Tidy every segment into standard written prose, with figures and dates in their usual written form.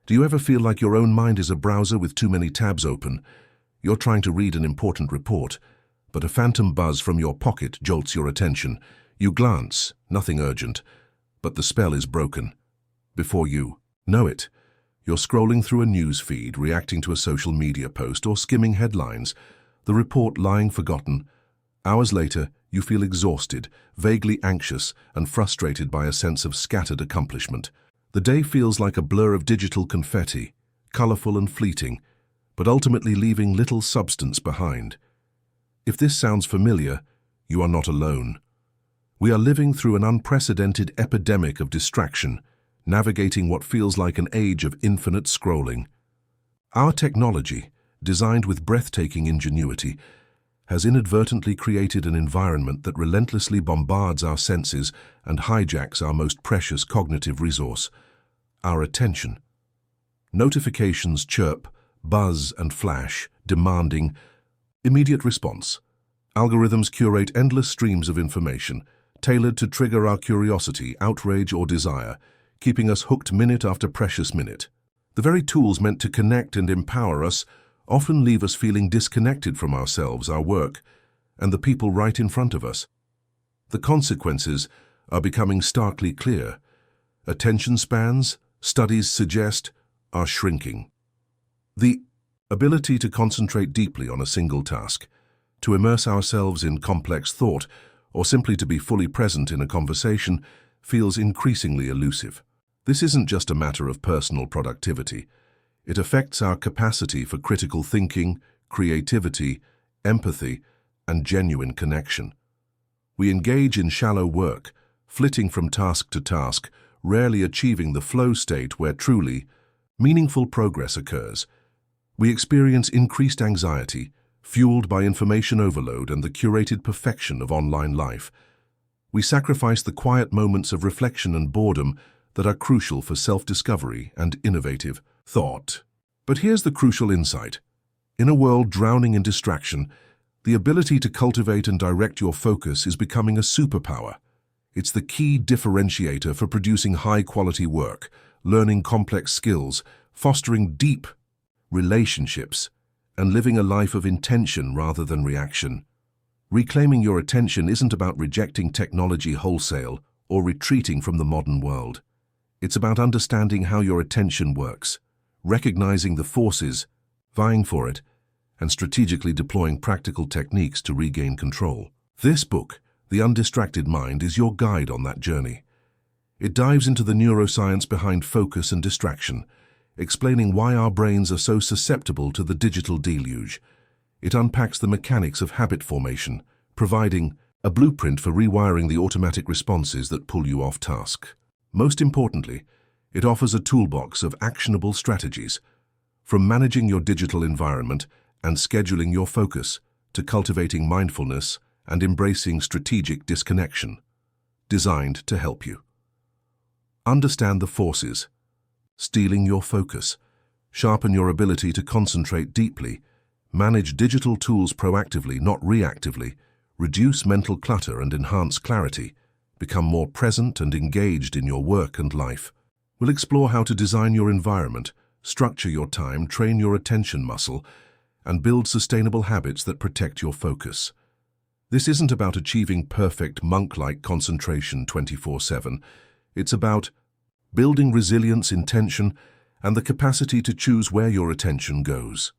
Do you ever feel like your own mind is a browser with too many tabs open? You're trying to read an important report, but a phantom buzz from your pocket jolts your attention. You glance, nothing urgent, but the spell is broken. Before you know it, you're scrolling through a news feed, reacting to a social media post, or skimming headlines, the report lying forgotten. Hours later, you feel exhausted, vaguely anxious, and frustrated by a sense of scattered accomplishment. The day feels like a blur of digital confetti, colorful and fleeting, but ultimately leaving little substance behind. If this sounds familiar, you are not alone. We are living through an unprecedented epidemic of distraction, navigating what feels like an age of infinite scrolling. Our technology, designed with breathtaking ingenuity, has inadvertently created an environment that relentlessly bombards our senses and hijacks our most precious cognitive resource, our attention. Notifications chirp, buzz and flash, demanding immediate response. Algorithms curate endless streams of information, tailored to trigger our curiosity, outrage or desire, keeping us hooked minute after precious minute. The very tools meant to connect and empower us often leave us feeling disconnected from ourselves, our work, and the people right in front of us. The consequences are becoming starkly clear. Attention spans, studies suggest, are shrinking. The ability to concentrate deeply on a single task, to immerse ourselves in complex thought, or simply to be fully present in a conversation feels increasingly elusive. This isn't just a matter of personal productivity. It affects our capacity for critical thinking, creativity, empathy, and genuine connection. We engage in shallow work, flitting from task to task, rarely achieving the flow state where truly meaningful progress occurs. We experience increased anxiety, fueled by information overload and the curated perfection of online life. We sacrifice the quiet moments of reflection and boredom that are crucial for self-discovery and innovative thought. But here's the crucial insight. In a world drowning in distraction, the ability to cultivate and direct your focus is becoming a superpower. It's the key differentiator for producing high-quality work, learning complex skills, fostering deep relationships, and living a life of intention rather than reaction. Reclaiming your attention isn't about rejecting technology wholesale or retreating from the modern world. It's about understanding how your attention works, recognizing the forces, vying for it, and strategically deploying practical techniques to regain control. This book, The Undistracted Mind, is your guide on that journey. It dives into the neuroscience behind focus and distraction, explaining why our brains are so susceptible to the digital deluge. It unpacks the mechanics of habit formation, providing a blueprint for rewiring the automatic responses that pull you off task. Most importantly, it offers a toolbox of actionable strategies, from managing your digital environment and scheduling your focus to cultivating mindfulness and embracing strategic disconnection, designed to help you understand the forces, stealing your focus, sharpen your ability to concentrate deeply, manage digital tools proactively, not reactively, reduce mental clutter and enhance clarity, become more present and engaged in your work and life. We'll explore how to design your environment, structure your time, train your attention muscle, and build sustainable habits that protect your focus. This isn't about achieving perfect monk-like concentration 24/7. It's about building resilience, intention, and the capacity to choose where your attention goes.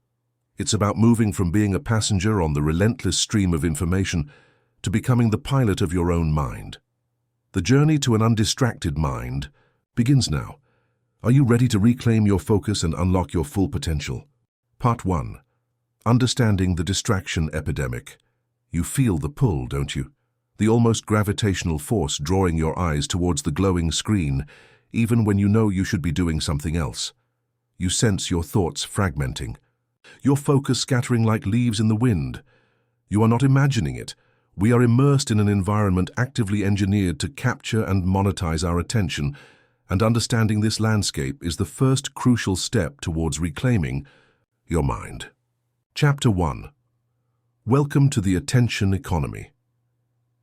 It's about moving from being a passenger on the relentless stream of information to becoming the pilot of your own mind. The journey to an undistracted mind begins now. Are you ready to reclaim your focus and unlock your full potential? Part 1. Understanding the distraction epidemic. You feel the pull, don't you? The almost gravitational force drawing your eyes towards the glowing screen, even when you know you should be doing something else. You sense your thoughts fragmenting, your focus scattering like leaves in the wind. You are not imagining it. We are immersed in an environment actively engineered to capture and monetize our attention, and understanding this landscape is the first crucial step towards reclaiming your mind. Chapter 1. Welcome to the attention economy.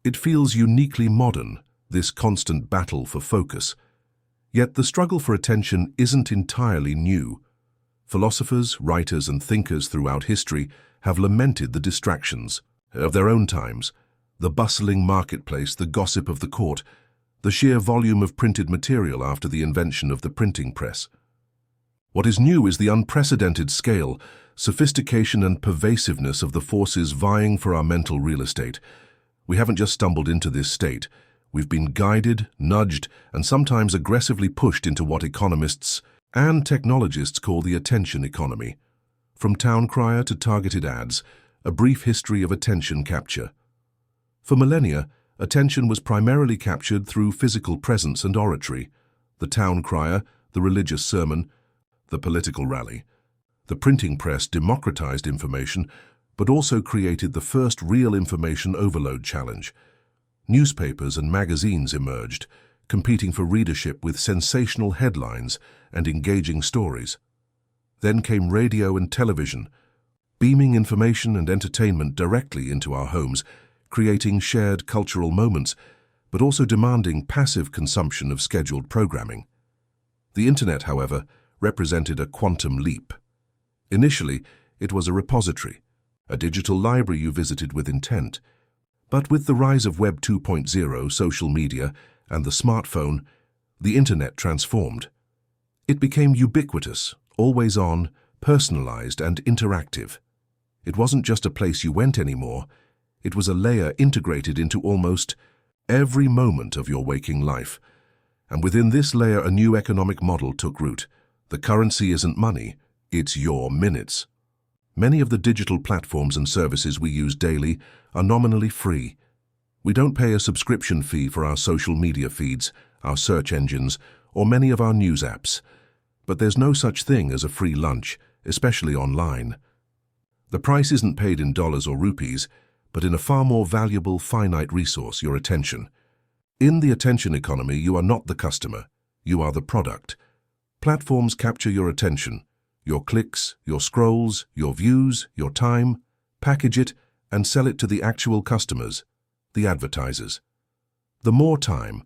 It feels uniquely modern, this constant battle for focus. Yet the struggle for attention isn't entirely new. Philosophers, writers, and thinkers throughout history have lamented the distractions of their own times, the bustling marketplace, the gossip of the court, the sheer volume of printed material after the invention of the printing press. What is new is the unprecedented scale, sophistication, and pervasiveness of the forces vying for our mental real estate. We haven't just stumbled into this state. We've been guided, nudged, and sometimes aggressively pushed into what economists and technologists call the attention economy. From town crier to targeted ads, a brief history of attention capture. For millennia, attention was primarily captured through physical presence and oratory. The town crier, the religious sermon, the political rally. The printing press democratized information, but also created the first real information overload challenge. Newspapers and magazines emerged, competing for readership with sensational headlines and engaging stories. Then came radio and television, beaming information and entertainment directly into our homes, creating shared cultural moments, but also demanding passive consumption of scheduled programming. The internet, however, represented a quantum leap. Initially, it was a repository, a digital library you visited with intent. But with the rise of Web 2.0, social media, and the smartphone, the internet transformed. It became ubiquitous, always on, personalized, and interactive. It wasn't just a place you went anymore, it was a layer integrated into almost every moment of your waking life. And within this layer, a new economic model took root. The currency isn't money, it's your minutes. Many of the digital platforms and services we use daily are nominally free. We don't pay a subscription fee for our social media feeds, our search engines, or many of our news apps. But there's no such thing as a free lunch, especially online. The price isn't paid in dollars or rupees, but in a far more valuable, finite resource, your attention. In the attention economy, you are not the customer, you are the product. Platforms capture your attention, your clicks, your scrolls, your views, your time, package it, and sell it to the actual customers, the advertisers. The more time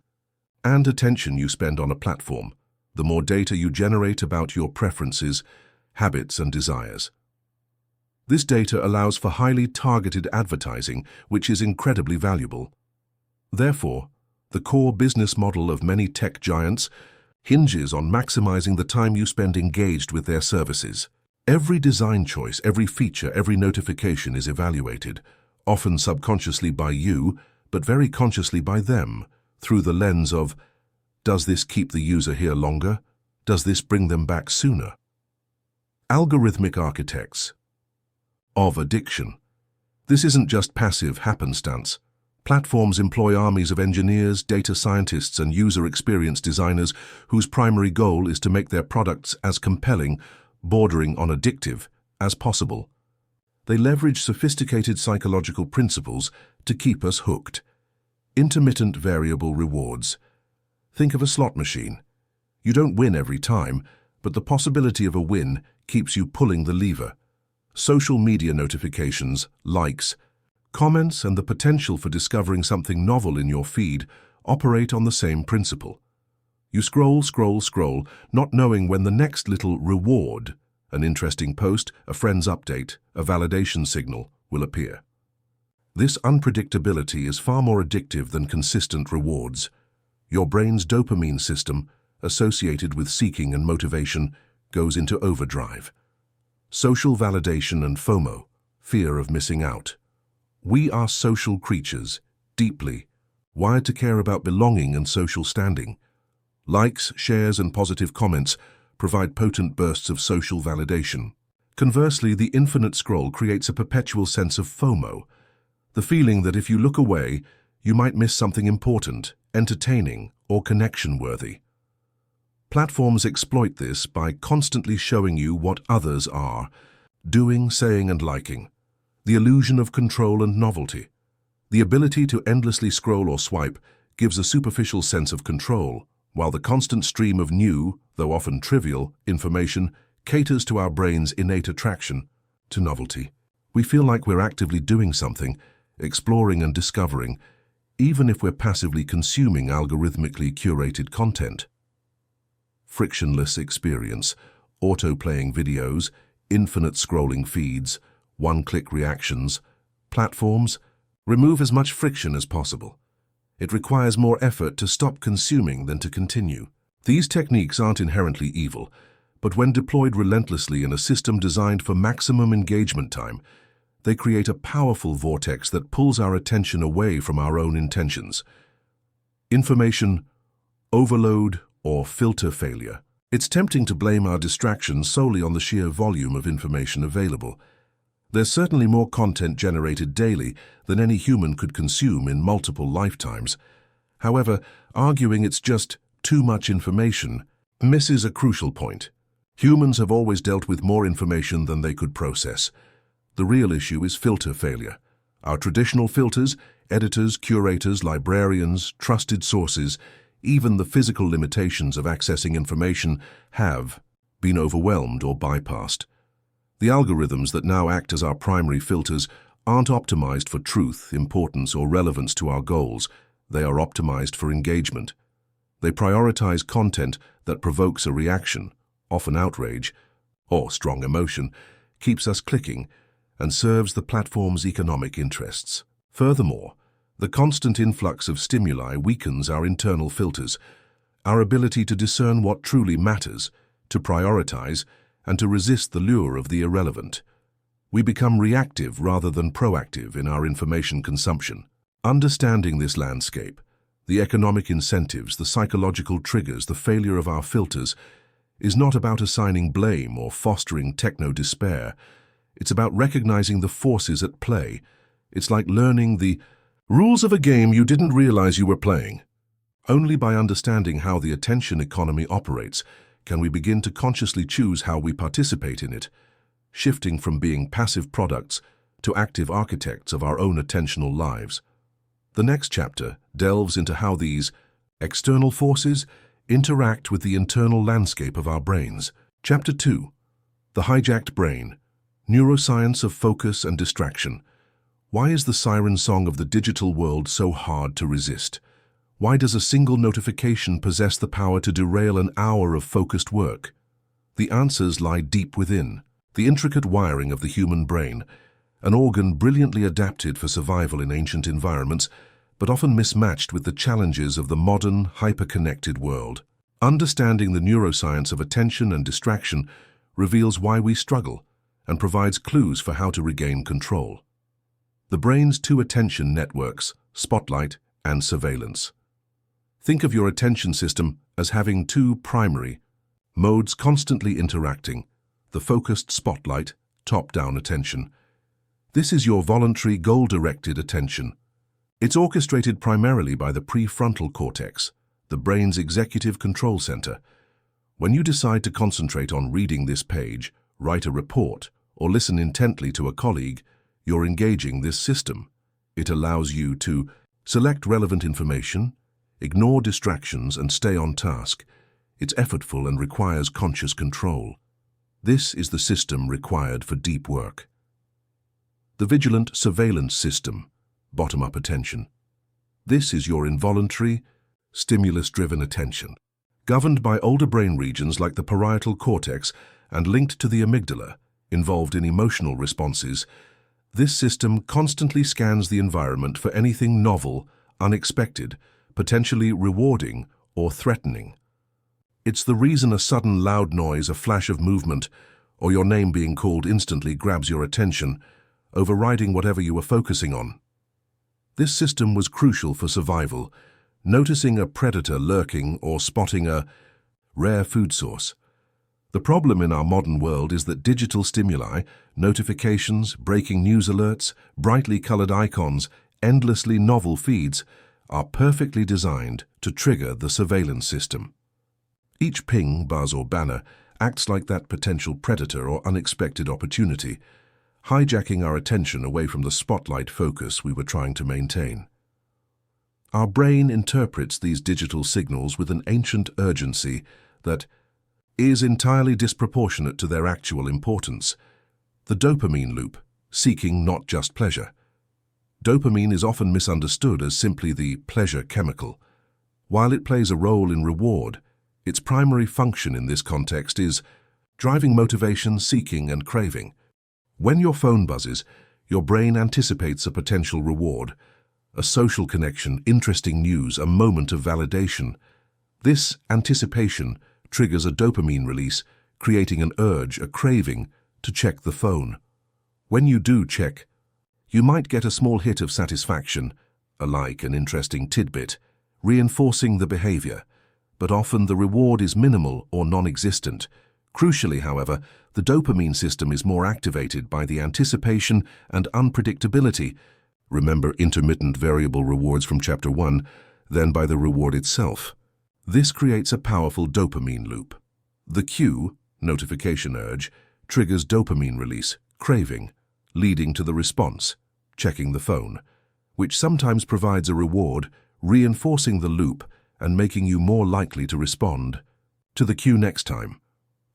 and attention you spend on a platform, the more data you generate about your preferences, habits, and desires. This data allows for highly targeted advertising, which is incredibly valuable. Therefore, the core business model of many tech giants hinges on maximizing the time you spend engaged with their services. Every design choice, every feature, every notification is evaluated, often subconsciously by you, but very consciously by them, through the lens of, does this keep the user here longer? Does this bring them back sooner? Algorithmic architects of addiction. This isn't just passive happenstance. Platforms employ armies of engineers, data scientists, and user experience designers whose primary goal is to make their products as compelling, bordering on addictive, as possible. They leverage sophisticated psychological principles to keep us hooked. Intermittent variable rewards. Think of a slot machine. You don't win every time, but the possibility of a win keeps you pulling the lever. Social media notifications, likes, comments, and the potential for discovering something novel in your feed operate on the same principle. You scroll, not knowing when the next little reward, an interesting post, a friend's update, a validation signal, will appear. This unpredictability is far more addictive than consistent rewards. Your brain's dopamine system, associated with seeking and motivation, goes into overdrive. Social validation and FOMO, fear of missing out. We are social creatures, deeply, wired to care about belonging and social standing. Likes, shares, and positive comments provide potent bursts of social validation. Conversely, the infinite scroll creates a perpetual sense of FOMO, the feeling that if you look away, you might miss something important, entertaining, or connection-worthy. Platforms exploit this by constantly showing you what others are, doing, saying, and liking. The illusion of control and novelty. The ability to endlessly scroll or swipe gives a superficial sense of control, while the constant stream of new, though often trivial, information caters to our brain's innate attraction to novelty. We feel like we're actively doing something, exploring and discovering, even if we're passively consuming algorithmically curated content. frictionless experience, auto-playing videos, infinite scrolling feeds, one-click reactions, platforms. Remove as much friction as possible. It requires more effort to stop consuming than to continue. These techniques aren't inherently evil, but when deployed relentlessly in a system designed for maximum engagement time, they create a powerful vortex that pulls our attention away from our own intentions. Information overload or filter failure. It's tempting to blame our distractions solely on the sheer volume of information available. There's certainly more content generated daily than any human could consume in multiple lifetimes. However, arguing it's just too much information misses a crucial point. Humans have always dealt with more information than they could process. The real issue is filter failure. Our traditional filters, editors, curators, librarians, trusted sources, even the physical limitations of accessing information have been overwhelmed or bypassed. The algorithms that now act as our primary filters aren't optimized for truth, importance, or relevance to our goals. They are optimized for engagement. They prioritize content that provokes a reaction, often outrage, or strong emotion, keeps us clicking, and serves the platform's economic interests. Furthermore, the constant influx of stimuli weakens our internal filters, our ability to discern what truly matters, to prioritize, and to resist the lure of the irrelevant. We become reactive rather than proactive in our information consumption. Understanding this landscape, the economic incentives, the psychological triggers, the failure of our filters, is not about assigning blame or fostering techno-despair. It's about recognizing the forces at play. It's like learning the rules of a game you didn't realize you were playing. Only by understanding how the attention economy operates can we begin to consciously choose how we participate in it, shifting from being passive products to active architects of our own attentional lives. The next chapter delves into how these external forces interact with the internal landscape of our brains. Chapter 2. The Hijacked Brain, Neuroscience of Focus and Distraction. Why is the siren song of the digital world so hard to resist? Why does a single notification possess the power to derail an hour of focused work? The answers lie deep within. The intricate wiring of the human brain, an organ brilliantly adapted for survival in ancient environments, but often mismatched with the challenges of the modern, hyper-connected world. Understanding the neuroscience of attention and distraction reveals why we struggle and provides clues for how to regain control. The brain's two attention networks, spotlight and surveillance. Think of your attention system as having two primary modes constantly interacting: the focused spotlight, top-down attention. This is your voluntary, goal-directed attention. It's orchestrated primarily by the prefrontal cortex, the brain's executive control center. When you decide to concentrate on reading this page, write a report, or listen intently to a colleague, you're engaging this system. It allows you to select relevant information, ignore distractions, and stay on task. It's effortful and requires conscious control. This is the system required for deep work. The vigilant surveillance system, bottom-up attention. This is your involuntary, stimulus-driven attention. Governed by older brain regions like the parietal cortex and linked to the amygdala, involved in emotional responses, this system constantly scans the environment for anything novel, unexpected, potentially rewarding, or threatening. It's the reason a sudden loud noise, a flash of movement, or your name being called instantly grabs your attention, overriding whatever you were focusing on. This system was crucial for survival, noticing a predator lurking or spotting a rare food source. The problem in our modern world is that digital stimuli, notifications, breaking news alerts, brightly colored icons, endlessly novel feeds, are perfectly designed to trigger the surveillance system. Each ping, buzz, or banner acts like that potential predator or unexpected opportunity, hijacking our attention away from the spotlight focus we were trying to maintain. Our brain interprets these digital signals with an ancient urgency that is entirely disproportionate to their actual importance. The dopamine loop, seeking not just pleasure. Dopamine is often misunderstood as simply the pleasure chemical. While it plays a role in reward, Its primary function in this context is driving motivation, seeking, and craving. When your phone buzzes, your brain anticipates a potential reward, a social connection, interesting news, a moment of validation. This anticipation triggers a dopamine release, creating an urge, a craving, to check the phone. When you do check, you might get a small hit of satisfaction, a like, an interesting tidbit, reinforcing the behavior, but often the reward is minimal or non-existent. Crucially, however, the dopamine system is more activated by the anticipation and unpredictability, remember intermittent variable rewards from Chapter 1, than by the reward itself. This creates a powerful dopamine loop. The cue, notification urge, triggers dopamine release, craving, leading to the response, checking the phone, which sometimes provides a reward, reinforcing the loop and making you more likely to respond to the cue next time.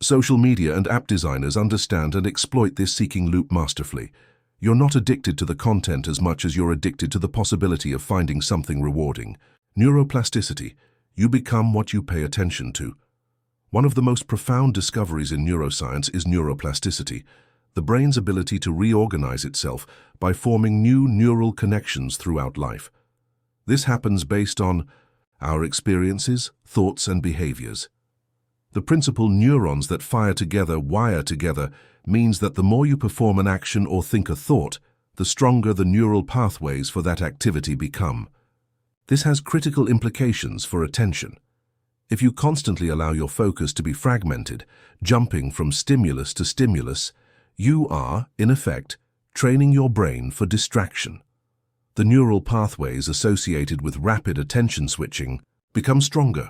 Social media and app designers understand and exploit this seeking loop masterfully. You're not addicted to the content as much as you're addicted to the possibility of finding something rewarding. Neuroplasticity. You become what you pay attention to. One of the most profound discoveries in neuroscience is neuroplasticity, the brain's ability to reorganize itself by forming new neural connections throughout life. This happens based on our experiences, thoughts, and behaviors. The principle neurons that fire together wire together means that the more you perform an action or think a thought, the stronger the neural pathways for that activity become. This has critical implications for attention. If you constantly allow your focus to be fragmented, jumping from stimulus to stimulus, you are, in effect, training your brain for distraction. The neural pathways associated with rapid attention switching become stronger,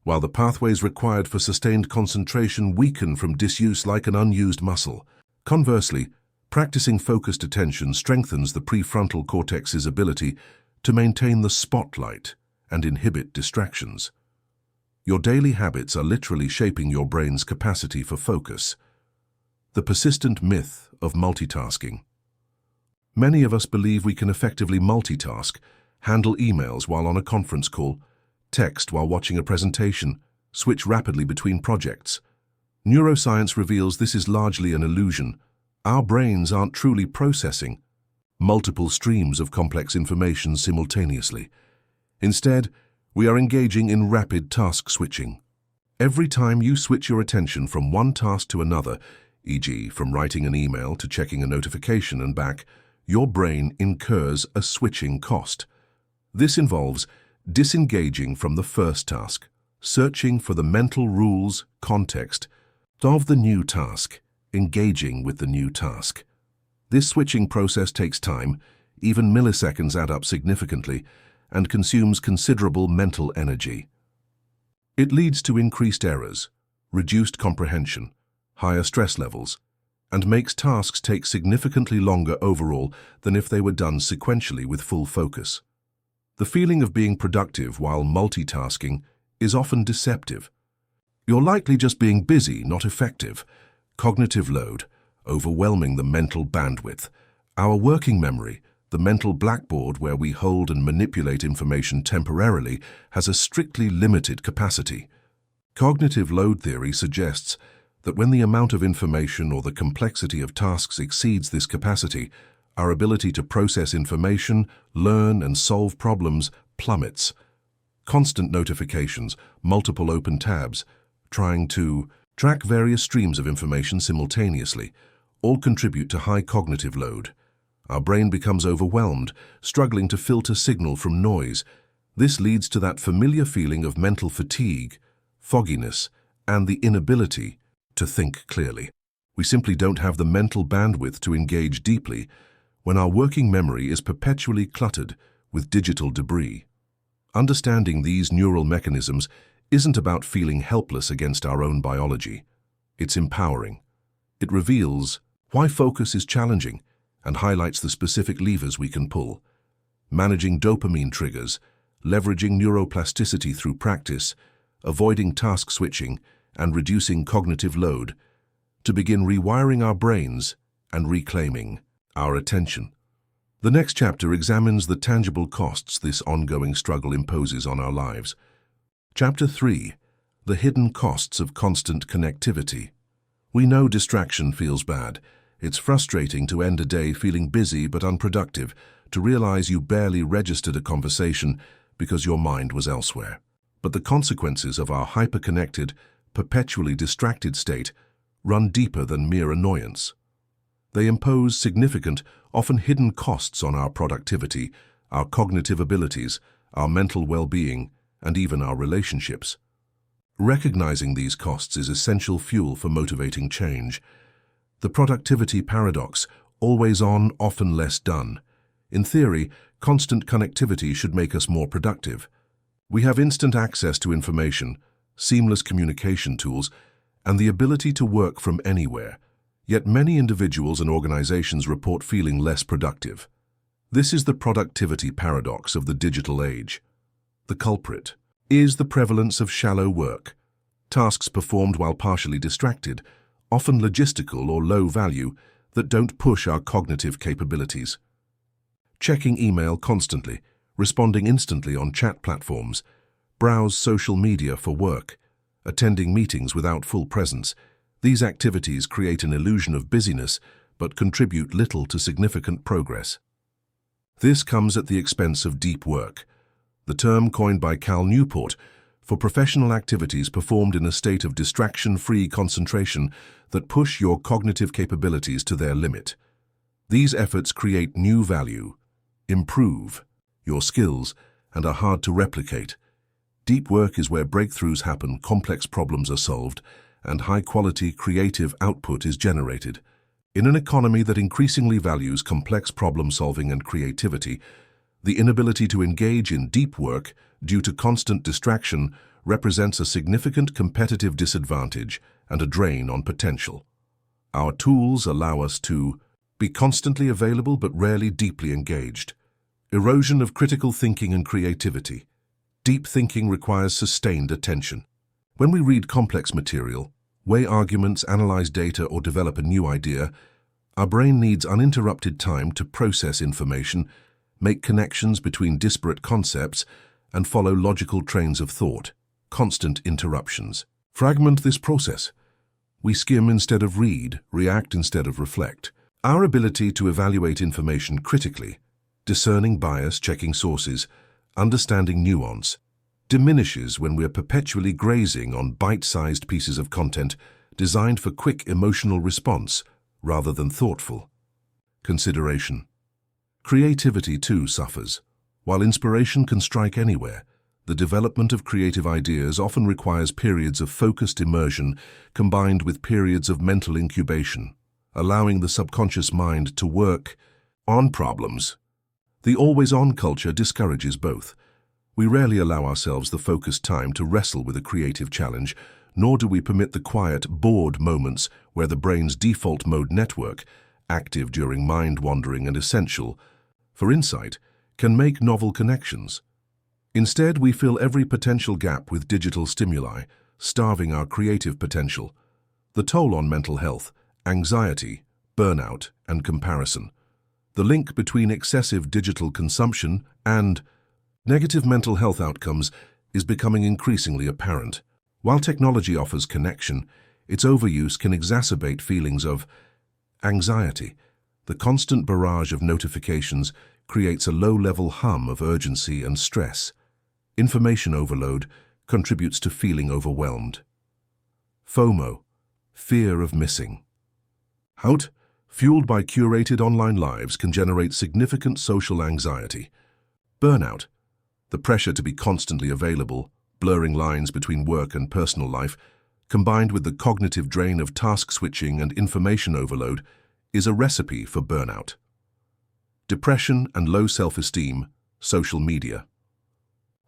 while the pathways required for sustained concentration weaken from disuse like an unused muscle. Conversely, practicing focused attention strengthens the prefrontal cortex's ability to maintain the spotlight and inhibit distractions. Your daily habits are literally shaping your brain's capacity for focus. The persistent myth of multitasking. Many of us believe we can effectively multitask, handle emails while on a conference call, text while watching a presentation, switch rapidly between projects. Neuroscience reveals this is largely an illusion. Our brains aren't truly processing multiple streams of complex information simultaneously. Instead, we are engaging in rapid task switching. Every time you switch your attention from one task to another, e.g., from writing an email to checking a notification and back, your brain incurs a switching cost. This involves disengaging from the first task, searching for the mental rules, context of the new task, engaging with the new task. This switching process takes time, even milliseconds add up significantly, and consumes considerable mental energy. It leads to increased errors, reduced comprehension, higher stress levels, and makes tasks take significantly longer overall than if they were done sequentially with full focus. The feeling of being productive while multitasking is often deceptive. You're likely just being busy, not effective. Cognitive load, overwhelming the mental bandwidth. Our working memory, the mental blackboard where we hold and manipulate information temporarily, has a strictly limited capacity. Cognitive load theory suggests that when the amount of information or the complexity of tasks exceeds this capacity, our ability to process information, learn, and solve problems plummets. Constant notifications, multiple open tabs, trying to track various streams of information simultaneously, all contribute to high cognitive load. Our brain becomes overwhelmed, struggling to filter signal from noise. This leads to that familiar feeling of mental fatigue, fogginess, and the inability to think clearly. We simply don't have the mental bandwidth to engage deeply when our working memory is perpetually cluttered with digital debris. Understanding these neural mechanisms isn't about feeling helpless against our own biology. It's empowering. It reveals why focus is challenging and highlights the specific levers we can pull. Managing dopamine triggers, leveraging neuroplasticity through practice, avoiding task switching, and reducing cognitive load to begin rewiring our brains and reclaiming our attention. The next chapter examines the tangible costs this ongoing struggle imposes on our lives. Chapter 3. The hidden costs of constant connectivity. We know distraction feels bad. It's frustrating to end a day feeling busy but unproductive, to realize you barely registered a conversation because your mind was elsewhere. But the consequences of our hyper-connected, perpetually distracted state run deeper than mere annoyance. They impose significant, often hidden costs on our productivity, our cognitive abilities, our mental well-being, and even our relationships. Recognizing these costs is essential fuel for motivating change. The productivity paradox, always on, often less done. In theory, constant connectivity should make us more productive. We have instant access to information, seamless communication tools, and the ability to work from anywhere. Yet many individuals and organizations report feeling less productive. This is the productivity paradox of the digital age. The culprit is the prevalence of shallow work, tasks performed while partially distracted, often logistical or low value, that don't push our cognitive capabilities. Checking email constantly, responding instantly on chat platforms, browse social media for work, attending meetings without full presence. These activities create an illusion of busyness but contribute little to significant progress. This comes at the expense of deep work, the term coined by Cal Newport for professional activities performed in a state of distraction-free concentration that push your cognitive capabilities to their limit. These efforts create new value, improve your skills, and are hard to replicate. Deep work is where breakthroughs happen, complex problems are solved, and high-quality creative output is generated. In an economy that increasingly values complex problem-solving and creativity, the inability to engage in deep work due to constant distraction represents a significant competitive disadvantage and a drain on potential. Our tools allow us to be constantly available but rarely deeply engaged. Erosion of critical thinking and creativity. Deep thinking requires sustained attention. When we read complex material, weigh arguments, analyze data, or develop a new idea, our brain needs uninterrupted time to process information, make connections between disparate concepts, and follow logical trains of thought. Constant interruptions fragment this process. We skim instead of read, react instead of reflect. Our ability to evaluate information critically, discerning bias, checking sources, understanding nuance, diminishes when we're perpetually grazing on bite-sized pieces of content designed for quick emotional response rather than thoughtful consideration. Creativity, too, suffers. While inspiration can strike anywhere, the development of creative ideas often requires periods of focused immersion combined with periods of mental incubation, allowing the subconscious mind to work on problems. The always-on culture discourages both. We rarely allow ourselves the focused time to wrestle with a creative challenge, nor do we permit the quiet, bored moments where the brain's default mode network, active during mind-wandering and essential for insight, can make novel connections. Instead, we fill every potential gap with digital stimuli, starving our creative potential. The toll on mental health, anxiety, burnout, and comparison. The link between excessive digital consumption and negative mental health outcomes is becoming increasingly apparent. While technology offers connection, its overuse can exacerbate feelings of anxiety. The constant barrage of notifications creates a low-level hum of urgency and stress. Information overload contributes to feeling overwhelmed. FOMO, fear of missing out, fueled by curated online lives, can generate significant social anxiety. Burnout, the pressure to be constantly available, blurring lines between work and personal life, combined with the cognitive drain of task switching and information overload, is a recipe for burnout. Depression and low self-esteem, social media,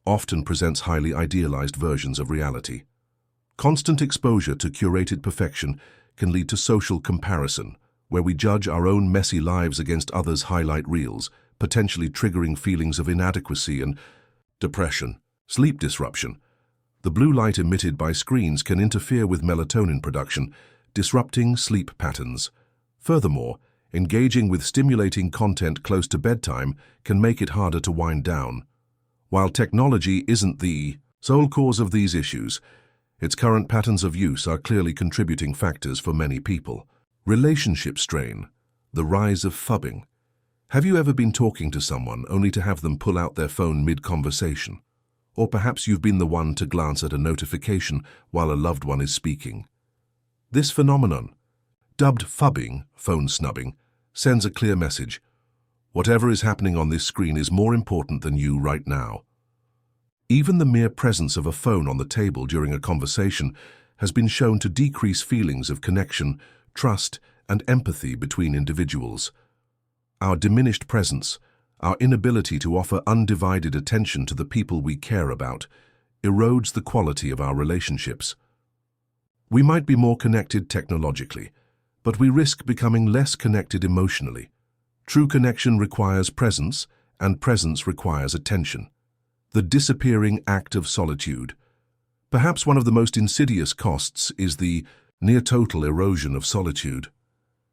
often presents highly idealized versions of reality. Constant exposure to curated perfection can lead to social comparison, where we judge our own messy lives against others' highlight reels, potentially triggering feelings of inadequacy and depression. Sleep disruption. The blue light emitted by screens can interfere with melatonin production, disrupting sleep patterns. Furthermore, engaging with stimulating content close to bedtime can make it harder to wind down. While technology isn't the sole cause of these issues, Its current patterns of use are clearly contributing factors for many people. Relationship strain, the rise of phubbing. Have you ever been talking to someone only to have them pull out their phone mid-conversation? Or perhaps you've been the one to glance at a notification while a loved one is speaking. This phenomenon, dubbed phubbing, phone snubbing, sends a clear message. Whatever is happening on this screen is more important than you right now. Even the mere presence of a phone on the table during a conversation has been shown to decrease feelings of connection, trust, and empathy between individuals. Our diminished presence, our inability to offer undivided attention to the people we care about, erodes the quality of our relationships. We might be more connected technologically, but we risk becoming less connected emotionally. True connection requires presence, and presence requires attention. The disappearing act of solitude. Perhaps one of the most insidious costs is the near-total erosion of solitude.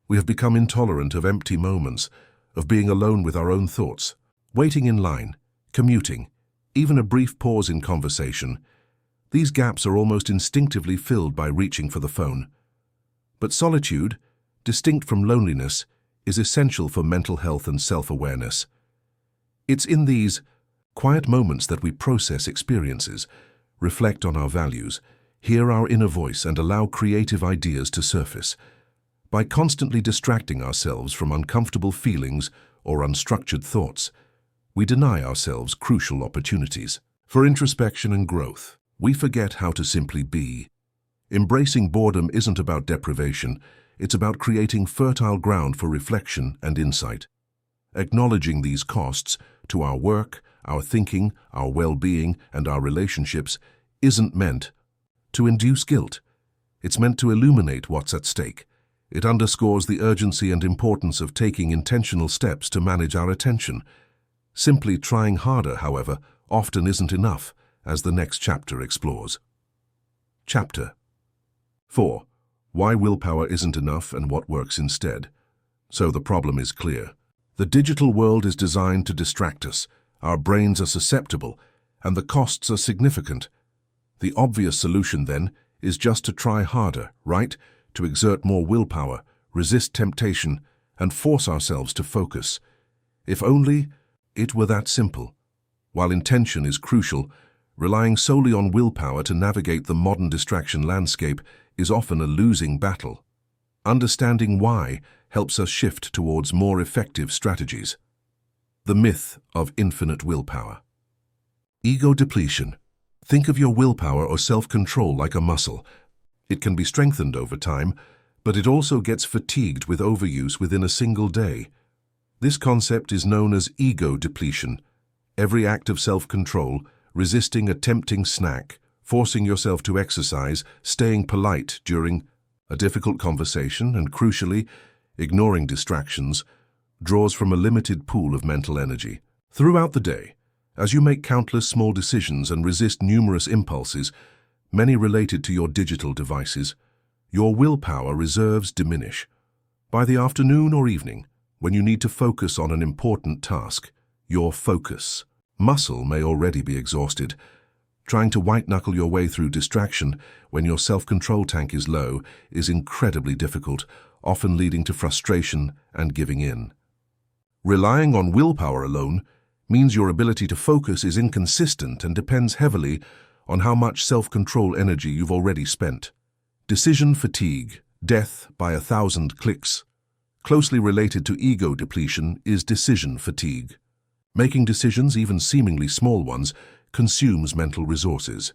We have become intolerant of empty moments, of being alone with our own thoughts. Waiting in line, commuting, even a brief pause in conversation. These gaps are almost instinctively filled by reaching for the phone. But solitude, distinct from loneliness, is essential for mental health and self-awareness. It's in these quiet moments that we process experiences, reflect on our values, hear our inner voice, and allow creative ideas to surface. By constantly distracting ourselves from uncomfortable feelings or unstructured thoughts, we deny ourselves crucial opportunities for introspection and growth. We forget how to simply be. Embracing boredom isn't about deprivation, it's about creating fertile ground for reflection and insight. Acknowledging these costs to our work, our thinking, our well-being, and our relationships isn't meant to induce guilt. It's meant to illuminate what's at stake. It underscores the urgency and importance of taking intentional steps to manage our attention. Simply trying harder, however, often isn't enough, as the next chapter explores. Chapter 4. Why willpower isn't enough and what works instead. So the problem is clear. The digital world is designed to distract us. Our brains are susceptible, and the costs are significant. The obvious solution, then, is just to try harder, right? To exert more willpower, resist temptation, and force ourselves to focus. If only it were that simple. While intention is crucial, relying solely on willpower to navigate the modern distraction landscape is often a losing battle. Understanding why helps us shift towards more effective strategies. The myth of infinite willpower. Ego depletion. Think of your willpower or self-control like a muscle. It can be strengthened over time, but it also gets fatigued with overuse within a single day. This concept is known as ego depletion. Every act of self-control, resisting a tempting snack, forcing yourself to exercise, staying polite during a difficult conversation, and crucially, ignoring distractions, draws from a limited pool of mental energy. Throughout the day, as you make countless small decisions and resist numerous impulses, many related to your digital devices, your willpower reserves diminish. By the afternoon or evening, when you need to focus on an important task, your focus muscle may already be exhausted. Trying to white-knuckle your way through distraction when your self-control tank is low is incredibly difficult, often leading to frustration and giving in. Relying on willpower alone means your ability to focus is inconsistent and depends heavily on how much self-control energy you've already spent. Decision fatigue, death by 1,000 clicks. Closely related to ego depletion is decision fatigue. Making decisions, even seemingly small ones, consumes mental resources.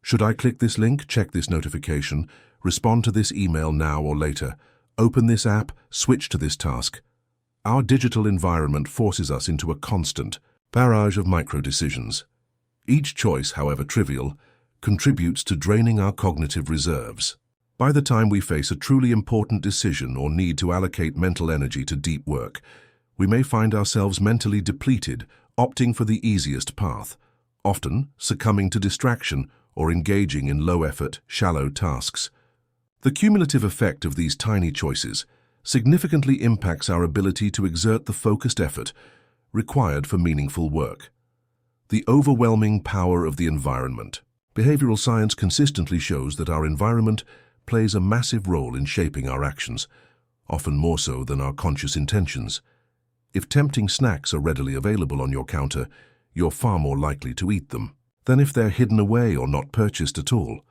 Should I click this link, check this notification, respond to this email now or later, open this app, switch to this task? Our digital environment forces us into a constant barrage of micro-decisions. Each choice, however trivial, contributes to draining our cognitive reserves. By the time we face a truly important decision or need to allocate mental energy to deep work, we may find ourselves mentally depleted, opting for the easiest path, often succumbing to distraction or engaging in low-effort, shallow tasks. The cumulative effect of these tiny choices significantly impacts our ability to exert the focused effort required for meaningful work. The overwhelming power of the environment. Behavioral science consistently shows that our environment plays a massive role in shaping our actions, often more so than our conscious intentions. If tempting snacks are readily available on your counter, you're far more likely to eat them than if they're hidden away or not purchased at all.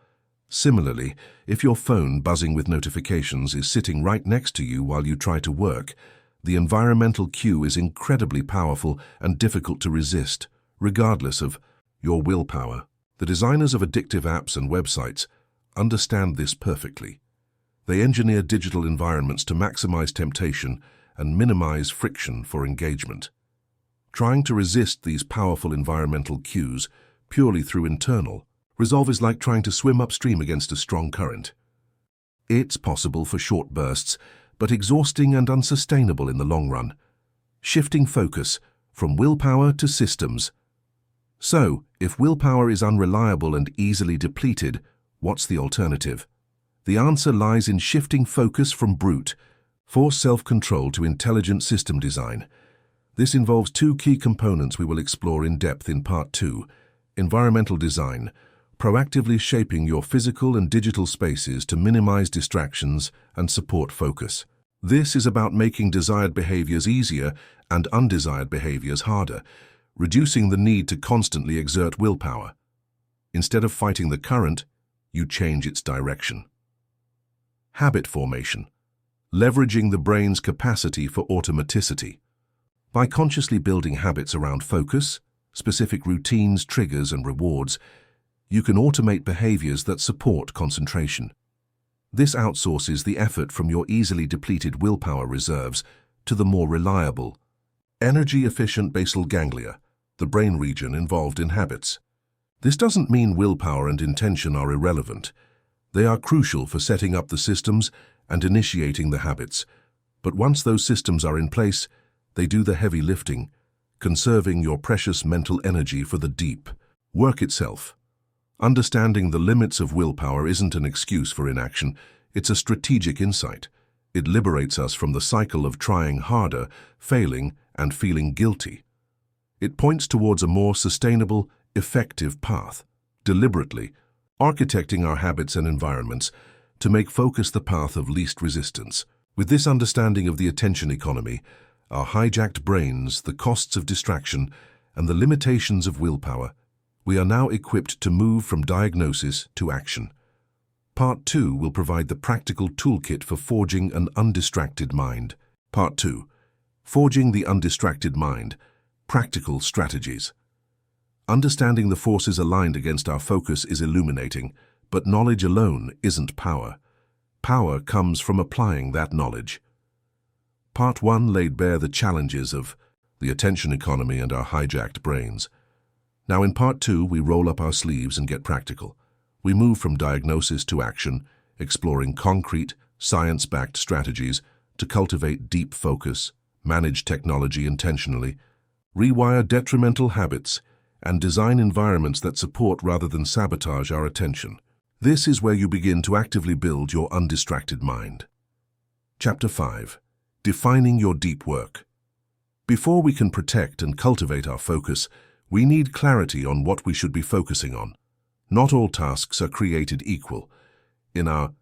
Similarly, if your phone buzzing with notifications is sitting right next to you while you try to work, the environmental cue is incredibly powerful and difficult to resist, regardless of your willpower. The designers of addictive apps and websites understand this perfectly. They engineer digital environments to maximize temptation and minimize friction for engagement. Trying to resist these powerful environmental cues purely through internal resolve is like trying to swim upstream against a strong current. It's possible for short bursts, but exhausting and unsustainable in the long run. Shifting focus from willpower to systems. So, if willpower is unreliable and easily depleted, what's the alternative? The answer lies in shifting focus from brute force self-control to intelligent system design. This involves two key components we will explore in depth in Part 2, environmental design, proactively shaping your physical and digital spaces to minimize distractions and support focus. This is about making desired behaviors easier and undesired behaviors harder, reducing the need to constantly exert willpower. Instead of fighting the current, you change its direction. Habit formation, leveraging the brain's capacity for automaticity. By consciously building habits around focus, specific routines, triggers, and rewards, you can automate behaviors that support concentration. This outsources the effort from your easily depleted willpower reserves to the more reliable, energy-efficient basal ganglia, the brain region involved in habits. This doesn't mean willpower and intention are irrelevant. They are crucial for setting up the systems and initiating the habits. But once those systems are in place, they do the heavy lifting, conserving your precious mental energy for the deep work itself. Understanding the limits of willpower isn't an excuse for inaction, it's a strategic insight. It liberates us from the cycle of trying harder, failing, and feeling guilty. It points towards a more sustainable, effective path, deliberately architecting our habits and environments to make focus the path of least resistance. With this understanding of the attention economy, our hijacked brains, the costs of distraction, and the limitations of willpower, we are now equipped to move from diagnosis to action. Part 2 will provide the practical toolkit for forging an undistracted mind. Part 2. Forging the undistracted mind. Practical strategies. Understanding the forces aligned against our focus is illuminating, but knowledge alone isn't power. Power comes from applying that knowledge. Part 1 laid bare the challenges of the attention economy and our hijacked brains. Now in Part 2, we roll up our sleeves and get practical. We move from diagnosis to action, exploring concrete, science-backed strategies to cultivate deep focus, manage technology intentionally, rewire detrimental habits, and design environments that support rather than sabotage our attention. This is where you begin to actively build your undistracted mind. Chapter 5. Defining your deep work. Before we can protect and cultivate our focus, we need clarity on what we should be focusing on. Not all tasks are created equal. In our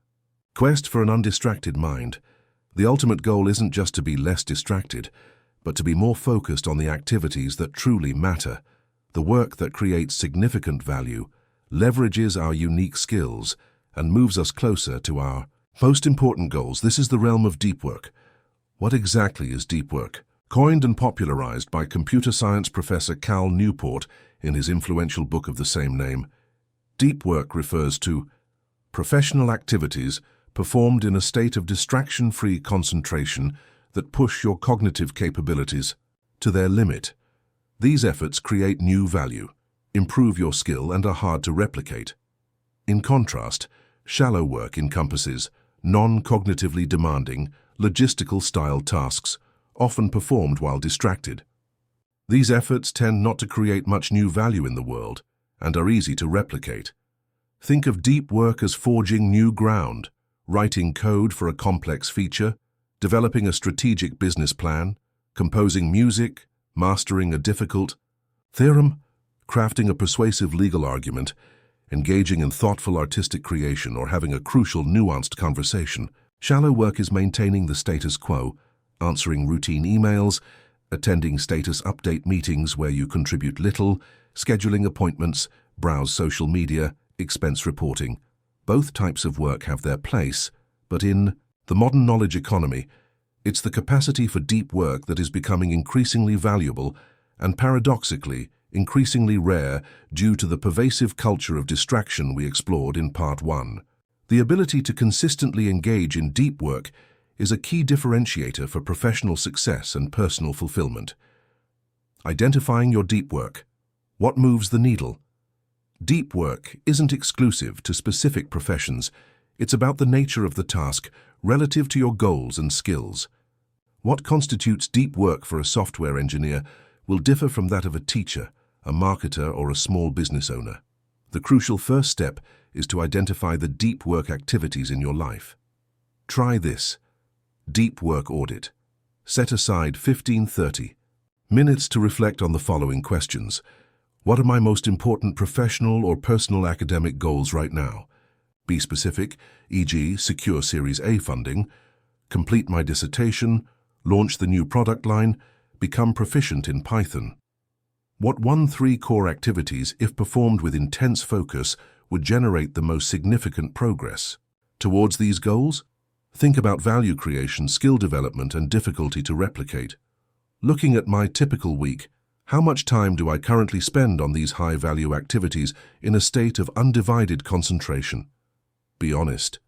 quest for an undistracted mind, the ultimate goal isn't just to be less distracted, but to be more focused on the activities that truly matter, the work that creates significant value, leverages our unique skills, and moves us closer to our most important goals. This is the realm of deep work. What exactly is deep work? Coined and popularized by computer science professor Cal Newport in his influential book of the same name, deep work refers to professional activities performed in a state of distraction-free concentration that push your cognitive capabilities to their limit. These efforts create new value, improve your skill, and are hard to replicate. In contrast, shallow work encompasses non-cognitively demanding, logistical-style tasks, often performed while distracted. These efforts tend not to create much new value in the world and are easy to replicate. Think of deep work as forging new ground, writing code for a complex feature, developing a strategic business plan, composing music, mastering a difficult theorem, crafting a persuasive legal argument. engaging in thoughtful artistic creation, or having a crucial, nuanced conversation. Shallow work is maintaining the status quo, answering routine emails, attending status update meetings where you contribute little, scheduling appointments, browse social media, expense reporting. Both types of work have their place, but in the modern knowledge economy, it's the capacity for deep work that is becoming increasingly valuable and, paradoxically, increasingly rare due to the pervasive culture of distraction we explored in Part 1. The ability to consistently engage in deep work is a key differentiator for professional success and personal fulfillment. Identifying your deep work. What moves the needle? Deep work isn't exclusive to specific professions. It's about the nature of the task relative to your goals and skills. What constitutes deep work for a software engineer will differ from that of a teacher, a marketer, or a small business owner. The crucial first step is to identify the deep work activities in your life. Try this. Deep work audit. Set aside 15-30 minutes to reflect on the following questions. What are my most important professional or personal academic goals right now? Be specific, e.g., secure Series A funding, complete my dissertation, launch the new product line, become proficient in Python. What 1-3 core activities, if performed with intense focus, would generate the most significant progress? Towards these goals, think about value creation, skill development, and difficulty to replicate. Looking at my typical week, how much time do I currently spend on these high-value activities in a state of undivided concentration? Be honest.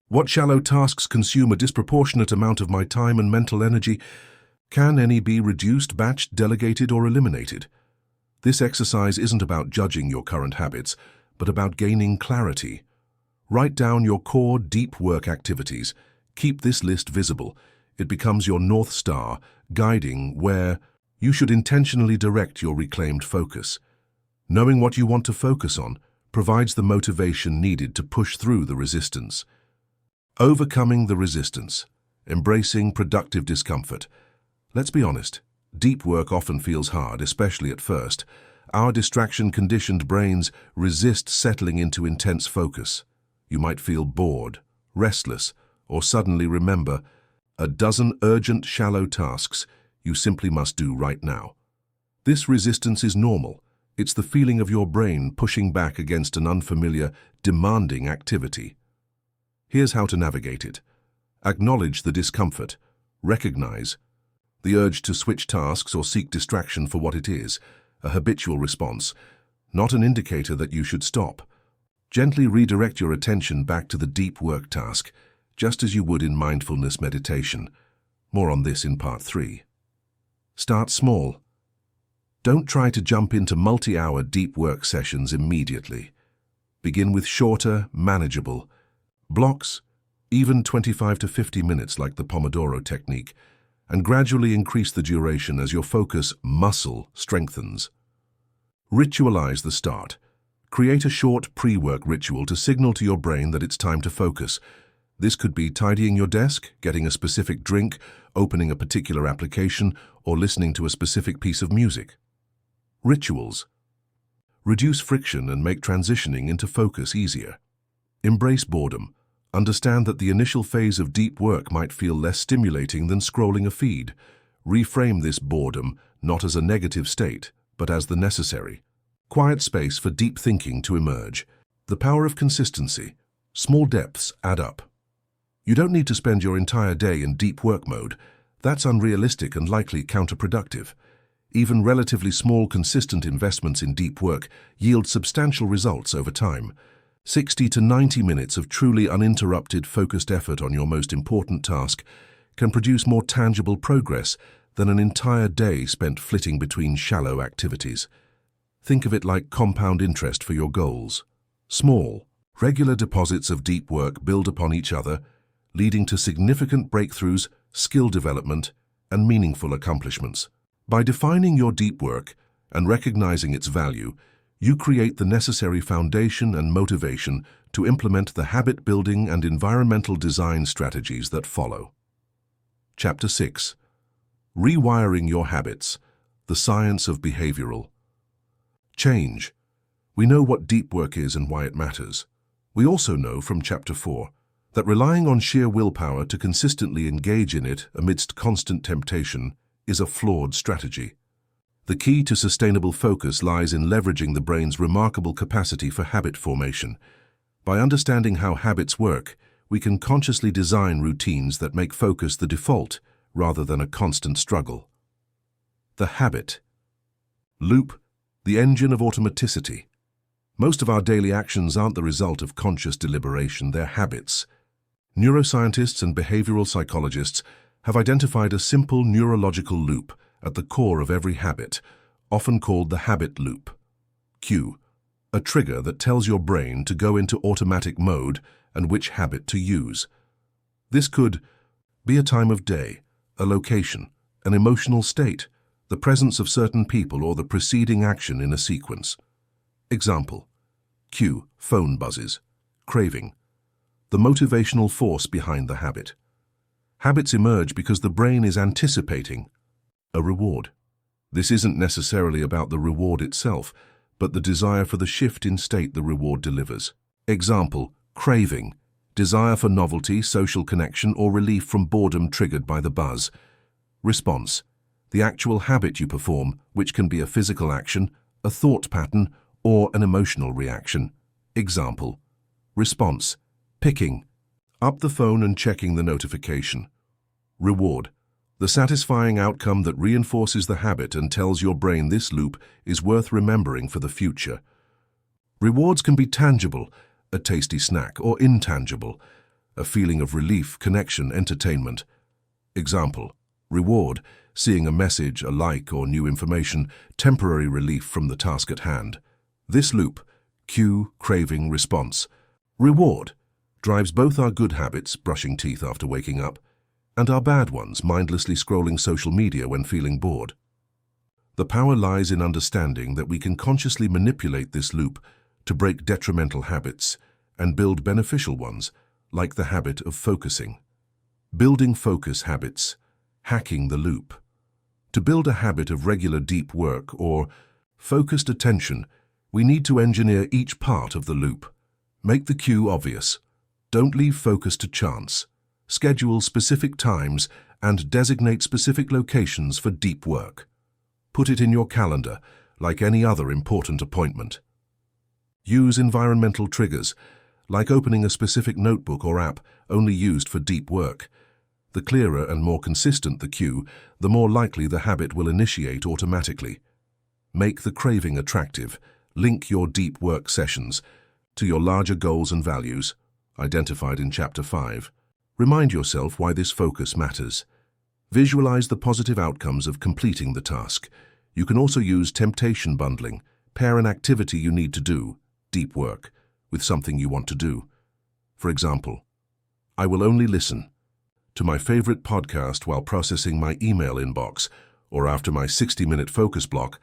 What shallow tasks consume a disproportionate amount of my time and mental energy? Can any be reduced, batched, delegated, or eliminated? This exercise isn't about judging your current habits, but about gaining clarity. Write down your core deep work activities. Keep this list visible. It becomes your North Star, guiding where you should intentionally direct your reclaimed focus. Knowing what you want to focus on provides the motivation needed to push through the resistance. Overcoming the resistance. Embracing productive discomfort. Let's be honest, deep work often feels hard, especially at first. Our distraction-conditioned brains resist settling into intense focus. You might feel bored, restless, or suddenly remember a dozen urgent, shallow tasks you simply must do right now. This resistance is normal. It's the feeling of your brain pushing back against an unfamiliar, demanding activity. Here's how to navigate it. Acknowledge the discomfort. Recognize the urge to switch tasks or seek distraction for what it is, a habitual response, not an indicator that you should stop. Gently redirect your attention back to the deep work task, just as you would in mindfulness meditation. More on this in Part 3. Start small. Don't try to jump into multi-hour deep work sessions immediately. Begin with shorter, manageable blocks, even 25 to 50 minutes like the Pomodoro technique, and gradually increase the duration as your focus muscle strengthens. Ritualize the start. Create a short pre-work ritual to signal to your brain that it's time to focus. This could be tidying your desk, getting a specific drink, opening a particular application, or listening to a specific piece of music. Rituals. Reduce friction and make transitioning into focus easier. Embrace boredom. Understand that the initial phase of deep work might feel less stimulating than scrolling a feed. Reframe this boredom not as a negative state, but as the necessary, quiet space for deep thinking to emerge. The power of consistency. Small depths add up. You don't need to spend your entire day in deep work mode. That's unrealistic and likely counterproductive. Even relatively small, consistent investments in deep work yield substantial results over time. 60 to 90 minutes of truly uninterrupted, focused effort on your most important task can produce more tangible progress than an entire day spent flitting between shallow activities. Think of it like compound interest for your goals. Small, regular deposits of deep work build upon each other, leading to significant breakthroughs, skill development, and meaningful accomplishments. By defining your deep work and recognizing its value, you create the necessary foundation and motivation to implement the habit-building and environmental design strategies that follow. Chapter 6. Rewiring your habits, the science of behavioral change. We know what deep work is and why it matters. We also know from Chapter 4 that relying on sheer willpower to consistently engage in it amidst constant temptation is a flawed strategy. The key to sustainable focus lies in leveraging the brain's remarkable capacity for habit formation. By understanding how habits work, we can consciously design routines that make focus the default rather than a constant struggle. The habit loop, the engine of automaticity. Most of our daily actions aren't the result of conscious deliberation, they're habits. Neuroscientists and behavioral psychologists have identified a simple neurological loop at the core of every habit, often called the habit loop. Cue, a trigger that tells your brain to go into automatic mode and which habit to use. This could be a time of day, a location, an emotional state, the presence of certain people, or the preceding action in a sequence. Example: cue, phone buzzes. Craving, the motivational force behind the habit. Habits emerge because the brain is anticipating a reward. This isn't necessarily about the reward itself, but the desire for the shift in state the reward delivers. Example: craving, desire for novelty, social connection, or relief from boredom triggered by the buzz. Response, the actual habit you perform, which can be a physical action, a thought pattern, or an emotional reaction. Example: response, picking up the phone and checking the notification. Reward, the satisfying outcome that reinforces the habit and tells your brain this loop is worth remembering for the future. Rewards can be tangible, a tasty snack, or intangible, a feeling of relief, connection, entertainment. Example: reward, seeing a message, a like, or new information, temporary relief from the task at hand. This loop, cue, craving, response, reward, drives both our good habits, brushing teeth after waking up, and our bad ones, mindlessly scrolling social media when feeling bored. The power lies in understanding that we can consciously manipulate this loop to break detrimental habits and build beneficial ones, like the habit of focusing. Building focus habits, hacking the loop. To build a habit of regular deep work or focused attention, we need to engineer each part of the loop. Make the cue obvious. Don't leave focus to chance. Schedule specific times and designate specific locations for deep work. Put it in your calendar, like any other important appointment. Use environmental triggers, like opening a specific notebook or app only used for deep work. The clearer and more consistent the cue, the more likely the habit will initiate automatically. Make the craving attractive. Link your deep work sessions to your larger goals and values, identified in Chapter 5. Remind yourself why this focus matters. Visualize the positive outcomes of completing the task. You can also use temptation bundling. Pair an activity you need to do, deep work, with something you want to do. For example, I will only listen to my favorite podcast while processing my email inbox, or after my 60-minute focus block,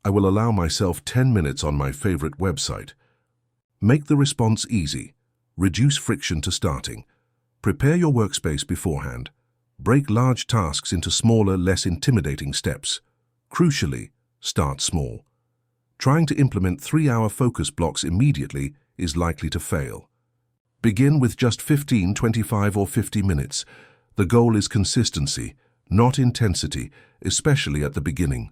I will allow myself 10 minutes on my favorite website. Make the response easy. Reduce friction to starting. Prepare your workspace beforehand. Break large tasks into smaller, less intimidating steps. Crucially, start small. Trying to implement 3-hour focus blocks immediately is likely to fail. Begin with just 15, 25, or 50 minutes. The goal is consistency, not intensity, especially at the beginning.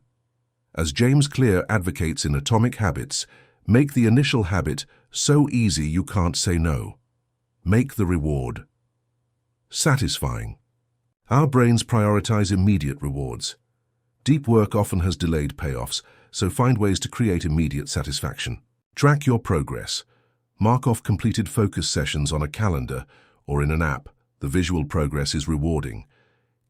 As James Clear advocates in Atomic Habits, make the initial habit so easy you can't say no. Make the reward satisfying. Our brains prioritize immediate rewards. Deep work often has delayed payoffs, so find ways to create immediate satisfaction. Track your progress. Mark off completed focus sessions on a calendar or in an app. The visual progress is rewarding.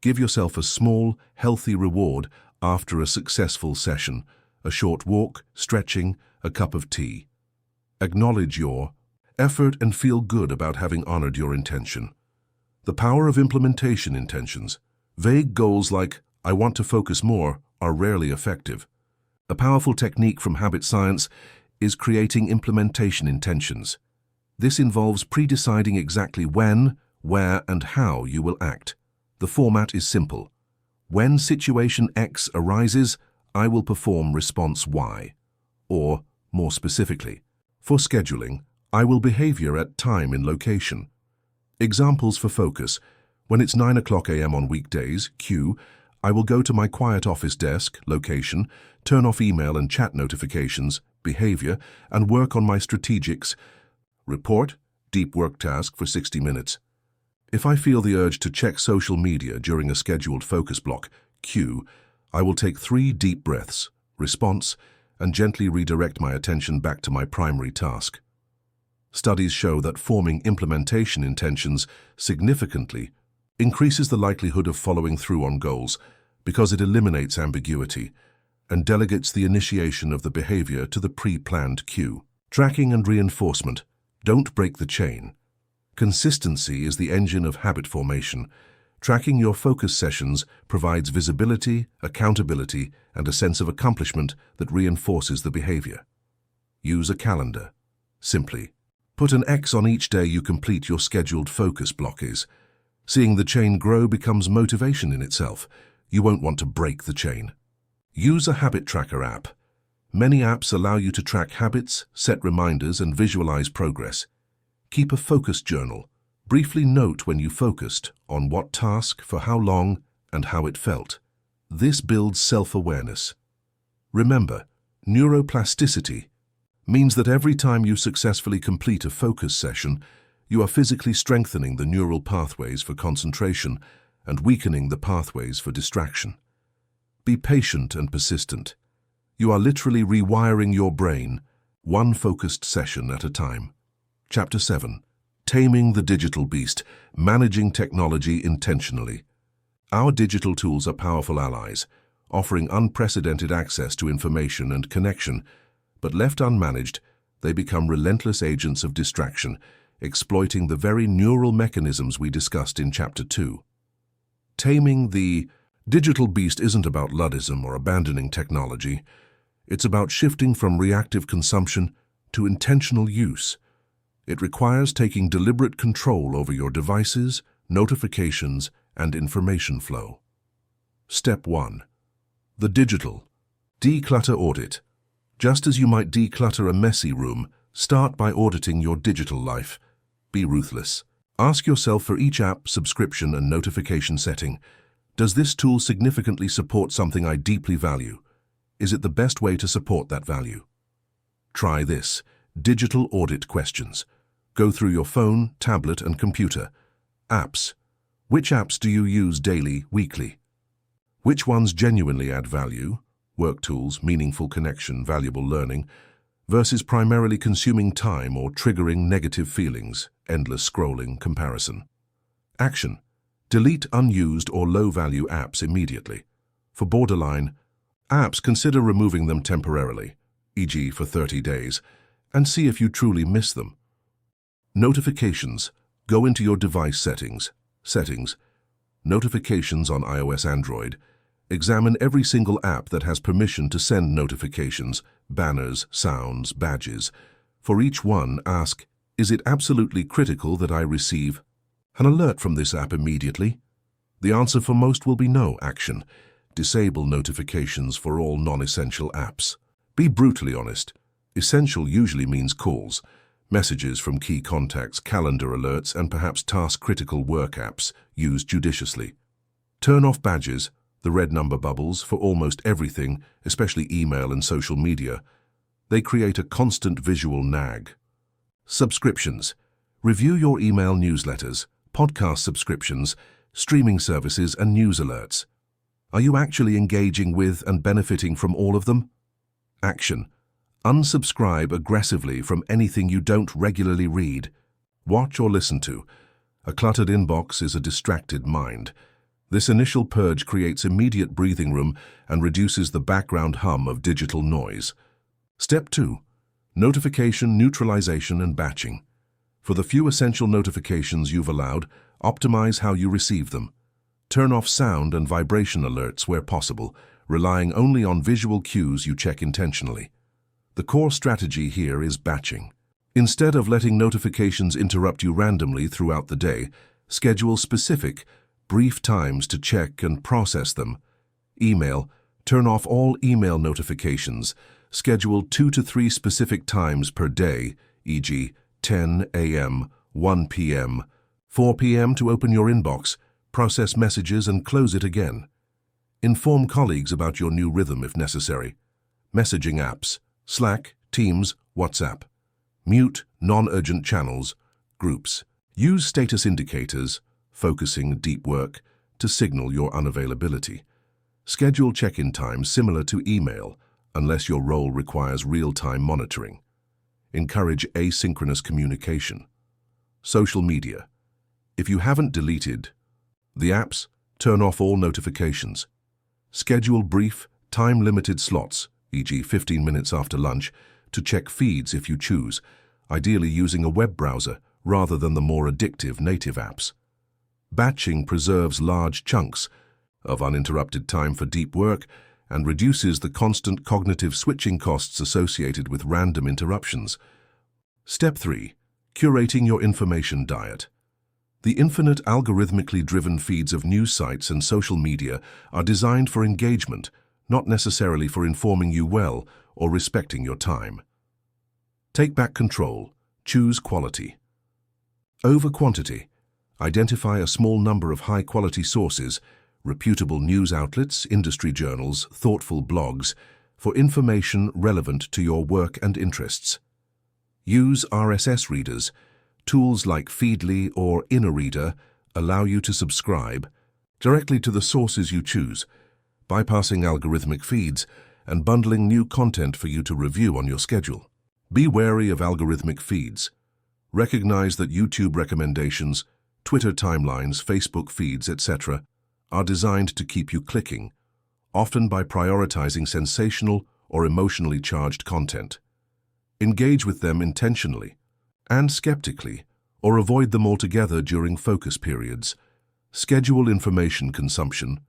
Give yourself a small, healthy reward after a successful session, a short walk, stretching, a cup of tea. Acknowledge your effort and feel good about having honored your intention. The power of implementation intentions. Vague goals like, I want to focus more, are rarely effective. A powerful technique from habit science is creating implementation intentions. This involves pre-deciding exactly when, where, and how you will act. The format is simple. When situation X arises, I will perform response Y. Or, More specifically, for scheduling, I will behavior at time in location. Examples for focus. When it's 9 o'clock a.m. on weekdays, Q, I will go to my quiet office desk, location, turn off email and chat notifications, behavior, and work on my strategics. Report, deep work task for 60 minutes. If I feel the urge to check social media during a scheduled focus block, Q, I will take 3 deep breaths, response, and gently redirect my attention back to my primary task. Studies show that forming implementation intentions significantly increases the likelihood of following through on goals because it eliminates ambiguity and delegates the initiation of the behavior to the pre-planned cue. Tracking and reinforcement. Don't break the chain. Consistency is the engine of habit formation. Tracking your focus sessions provides visibility, accountability, and a sense of accomplishment that reinforces the behavior. Use a calendar. Simply, put an X on each day you complete your scheduled focus blockers. Seeing the chain grow becomes motivation in itself. You won't want to break the chain. Use a habit tracker app. Many apps allow you to track habits, set reminders, and visualize progress. Keep a focus journal. Briefly note when you focused, on what task, for how long, and how it felt. This builds self-awareness. Remember, neuroplasticity means that every time you successfully complete a focus session, you are physically strengthening the neural pathways for concentration and weakening the pathways for distraction. Be patient and persistent. You are literally rewiring your brain, one focused session at a time. Chapter 7. Taming the Digital Beast, Managing Technology Intentionally. Our digital tools are powerful allies, offering unprecedented access to information and connection, but left unmanaged, they become relentless agents of distraction, exploiting the very neural mechanisms we discussed in Chapter 2. Taming the digital beast isn't about Luddism or abandoning technology. It's about shifting from reactive consumption to intentional use. It requires taking deliberate control over your devices, notifications, and information flow. Step 1. The digital. Declutter audit. Just as you might declutter a messy room, start by auditing your digital life. Be ruthless. Ask yourself for each app, subscription, and notification setting, does this tool significantly support something I deeply value? Is it the best way to support that value? Try this. Digital audit questions. Go through your phone, tablet, and computer. Apps. Which apps do you use daily, weekly? Which ones genuinely add value? Work tools, meaningful connection, valuable learning, versus primarily consuming time or triggering negative feelings, endless scrolling, comparison. Action. Delete unused or low-value apps immediately. For borderline apps, consider removing them temporarily, e.g. for 30 days, and see if you truly miss them. Notifications. Go into your device settings. Settings. Notifications on iOS, Android. Examine every single app that has permission to send notifications, banners, sounds, badges. For each one, ask, is it absolutely critical that I receive an alert from this app immediately? The answer for most will be no. Action. Disable notifications for all non-essential apps. Be brutally honest. Essential usually means calls, messages from key contacts, calendar alerts, and perhaps task-critical work apps used judiciously. Turn off badges, the red number bubbles, for almost everything, especially email and social media. They create a constant visual nag. Subscriptions. Review your email newsletters, podcast subscriptions, streaming services, and news alerts. Are you actually engaging with and benefiting from all of them? Action. Unsubscribe aggressively from anything you don't regularly read, watch, or listen to. A cluttered inbox is a distracted mind. This initial purge creates immediate breathing room and reduces the background hum of digital noise. Step 2. Notification neutralization and batching. For the few essential notifications you've allowed, optimize how you receive them. Turn off sound and vibration alerts where possible, relying only on visual cues you check intentionally. The core strategy here is batching. Instead of letting notifications interrupt you randomly throughout the day, schedule specific, brief times to check and process them. Email. Turn off all email notifications, Schedule 2 to 3 specific times per day, e.g., 10 a.m., 1 p.m., 4 p.m. to open your inbox, process messages and close it again. Inform colleagues about your new rhythm if necessary. Messaging apps, Slack, Teams, WhatsApp. Mute non-urgent channels, groups. Use status indicators, focusing, deep work, to signal your unavailability. Schedule check-in times similar to email, unless your role requires real-time monitoring. Encourage asynchronous communication. Social media. If you haven't deleted the apps, turn off all notifications. Schedule brief, time-limited slots, e.g. 15 minutes after lunch, to check feeds if you choose, ideally using a web browser rather than the more addictive native apps. Batching preserves large chunks of uninterrupted time for deep work and reduces the constant cognitive switching costs associated with random interruptions. Step 3. Curating your information diet. The infinite algorithmically driven feeds of news sites and social media are designed for engagement, not necessarily for informing you well or respecting your time. Take back control. Choose quality. Over quantity. Identify a small number of high-quality sources, reputable news outlets, industry journals, thoughtful blogs, for information relevant to your work and interests. Use RSS readers. Tools like Feedly or InnerReader allow you to subscribe directly to the sources you choose, bypassing algorithmic feeds and bundling new content for you to review on your schedule. Be wary of algorithmic feeds. Recognize that YouTube recommendations, Twitter timelines, Facebook feeds, etc. are designed to keep you clicking, often by prioritizing sensational or emotionally charged content. Engage with them intentionally and skeptically, or avoid them altogether during focus periods. Schedule information consumption.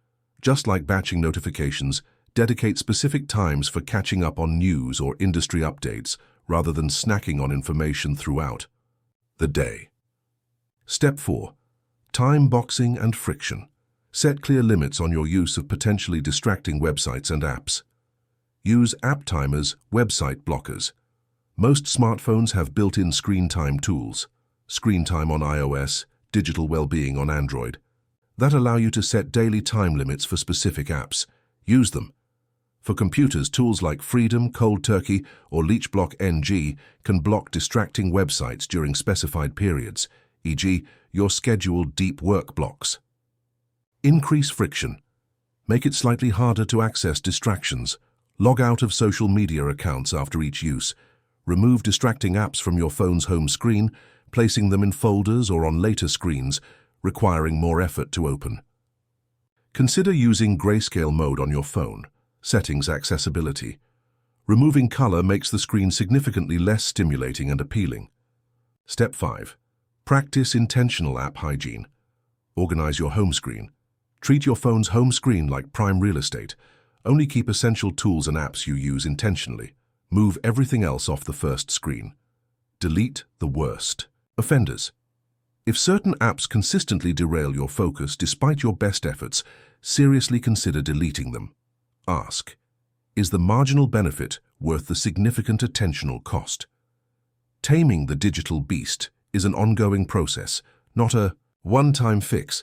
Just like batching notifications, dedicate specific times for catching up on news or industry updates rather than snacking on information throughout the day. Step 4. Time boxing and friction. Set clear limits on your use of potentially distracting websites and apps. Use app timers, website blockers. Most smartphones have built-in screen time tools, screen time on iOS, digital well-being on Android, that allow you to set daily time limits for specific apps. Use them. For computers, tools like Freedom, Cold Turkey, or LeechBlock NG can block distracting websites during specified periods, e.g., your scheduled deep work blocks. Increase friction. Make it slightly harder to access distractions. Log out of social media accounts after each use. Remove distracting apps from your phone's home screen, placing them in folders or on later screens, requiring more effort to open. Consider using grayscale mode on your phone. Settings accessibility. Removing color makes the screen significantly less stimulating and appealing. Step 5. Practice intentional app hygiene. Organize your home screen. Treat your phone's home screen like prime real estate. Only keep essential tools and apps you use intentionally. Move everything else off the first screen. Delete the worst offenders. If certain apps consistently derail your focus despite your best efforts, seriously consider deleting them. Ask, is the marginal benefit worth the significant attentional cost? Taming the digital beast is an ongoing process, not a one-time fix.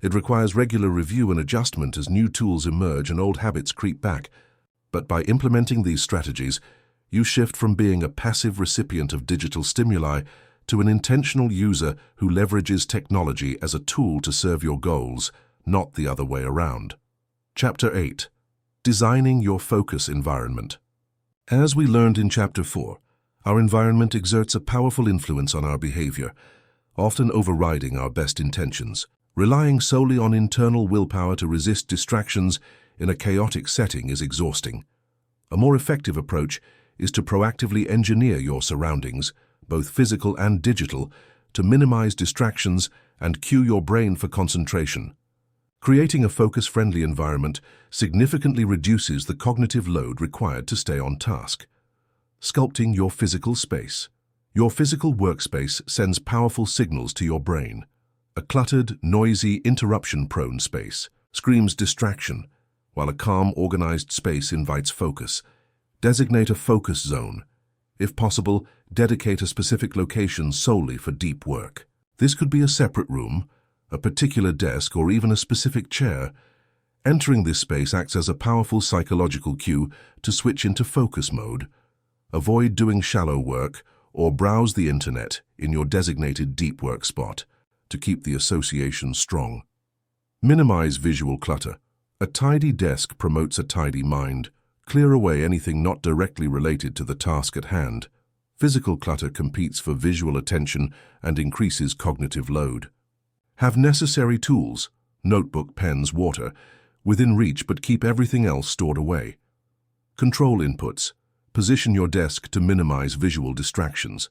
It requires regular review and adjustment as new tools emerge and old habits creep back. But by implementing these strategies, you shift from being a passive recipient of digital stimuli to an intentional user who leverages technology as a tool to serve your goals, not the other way around. Chapter 8. Designing your focus environment. As we learned in Chapter 4, our environment exerts a powerful influence on our behavior, often overriding our best intentions. Relying solely on internal willpower to resist distractions in a chaotic setting is exhausting. A more effective approach is to proactively engineer your surroundings, both physical and digital, to minimize distractions and cue your brain for concentration. Creating a focus-friendly environment significantly reduces the cognitive load required to stay on task. Sculpting your physical space. Your physical workspace sends powerful signals to your brain. A cluttered, noisy, interruption-prone space screams distraction, while a calm, organized space invites focus. Designate a focus zone. If possible, dedicate a specific location solely for deep work. This could be a separate room, a particular desk, or even a specific chair. Entering this space acts as a powerful psychological cue to switch into focus mode. Avoid doing shallow work or browse the internet in your designated deep work spot to keep the association strong. Minimize visual clutter. A tidy desk promotes a tidy mind. Clear away anything not directly related to the task at hand. Physical clutter competes for visual attention and increases cognitive load. Have necessary tools, notebook, pens, water, within reach, but keep everything else stored away. Control inputs. Position your desk to minimize visual distractions.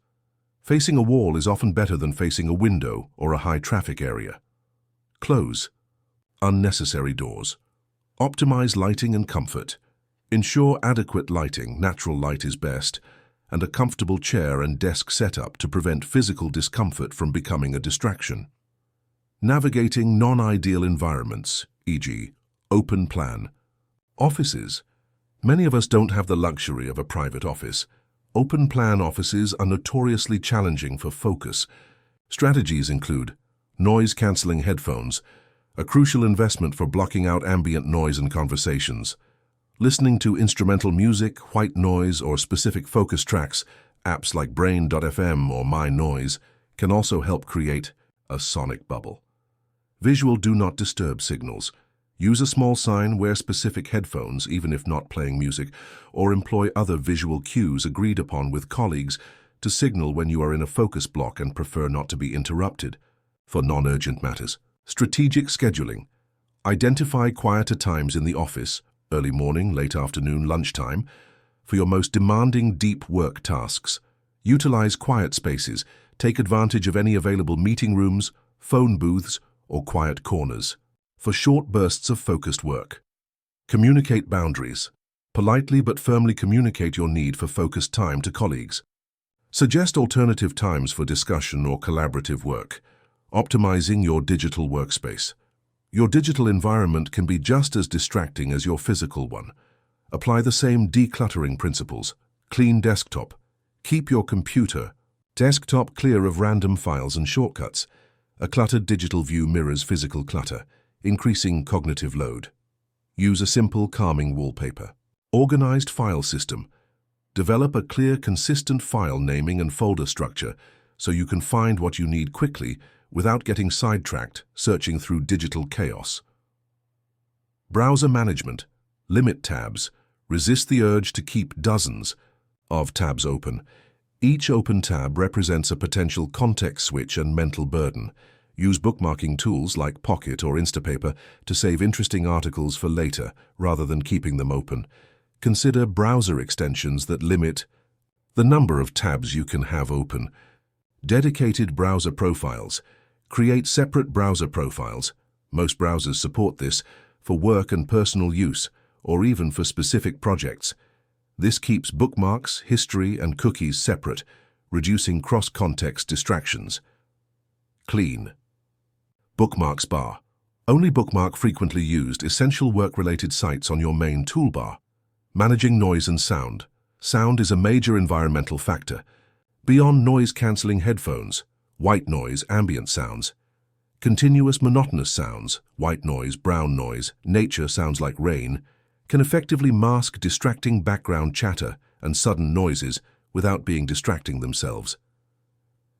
Facing a wall is often better than facing a window or a high-traffic area. Close unnecessary doors. Optimize lighting and comfort. Ensure adequate lighting, natural light is best, and a comfortable chair and desk setup to prevent physical discomfort from becoming a distraction. Navigating non-ideal environments, e.g., open plan. Offices. Many of us don't have the luxury of a private office. Open plan offices are notoriously challenging for focus. Strategies include noise-canceling headphones, a crucial investment for blocking out ambient noise and conversations. Listening to instrumental music, white noise, or specific focus tracks, apps like Brain.fm or My Noise, can also help create a sonic bubble. Visual do not disturb signals. Use a small sign, wear specific headphones, even if not playing music, or employ other visual cues agreed upon with colleagues to signal when you are in a focus block and prefer not to be interrupted. For non-urgent matters, strategic scheduling. Identify quieter times in the office, early morning, late afternoon, lunchtime, for your most demanding deep work tasks. Utilize quiet spaces. Take advantage of any available meeting rooms, phone booths, or quiet corners for short bursts of focused work. Communicate boundaries. Politely but firmly communicate your need for focused time to colleagues. Suggest alternative times for discussion or collaborative work. Optimizing your digital workspace. Your digital environment can be just as distracting as your physical one. Apply the same decluttering principles. Clean desktop. Keep your desktop clear of random files and shortcuts. A cluttered digital view mirrors physical clutter, increasing cognitive load. Use a simple, calming wallpaper. Organized file system. Develop a clear, consistent file naming and folder structure so you can find what you need quickly without getting sidetracked searching through digital chaos. Browser management. Limit tabs. Resist the urge to keep dozens of tabs open. Each open tab represents a potential context switch and mental burden. Use bookmarking tools like Pocket or Instapaper to save interesting articles for later rather than keeping them open. Consider browser extensions that limit the number of tabs you can have open. Dedicated browser profiles. Create separate browser profiles. Most browsers support this for work and personal use, or even for specific projects. This keeps bookmarks, history, and cookies separate, reducing cross-context distractions. Clean. Bookmarks bar. Only bookmark frequently used essential work-related sites on your main toolbar. Managing noise and sound. Sound is a major environmental factor. Beyond noise-canceling headphones, white noise, ambient sounds, continuous monotonous sounds, white noise, brown noise, nature sounds like rain, can effectively mask distracting background chatter and sudden noises without being distracting themselves.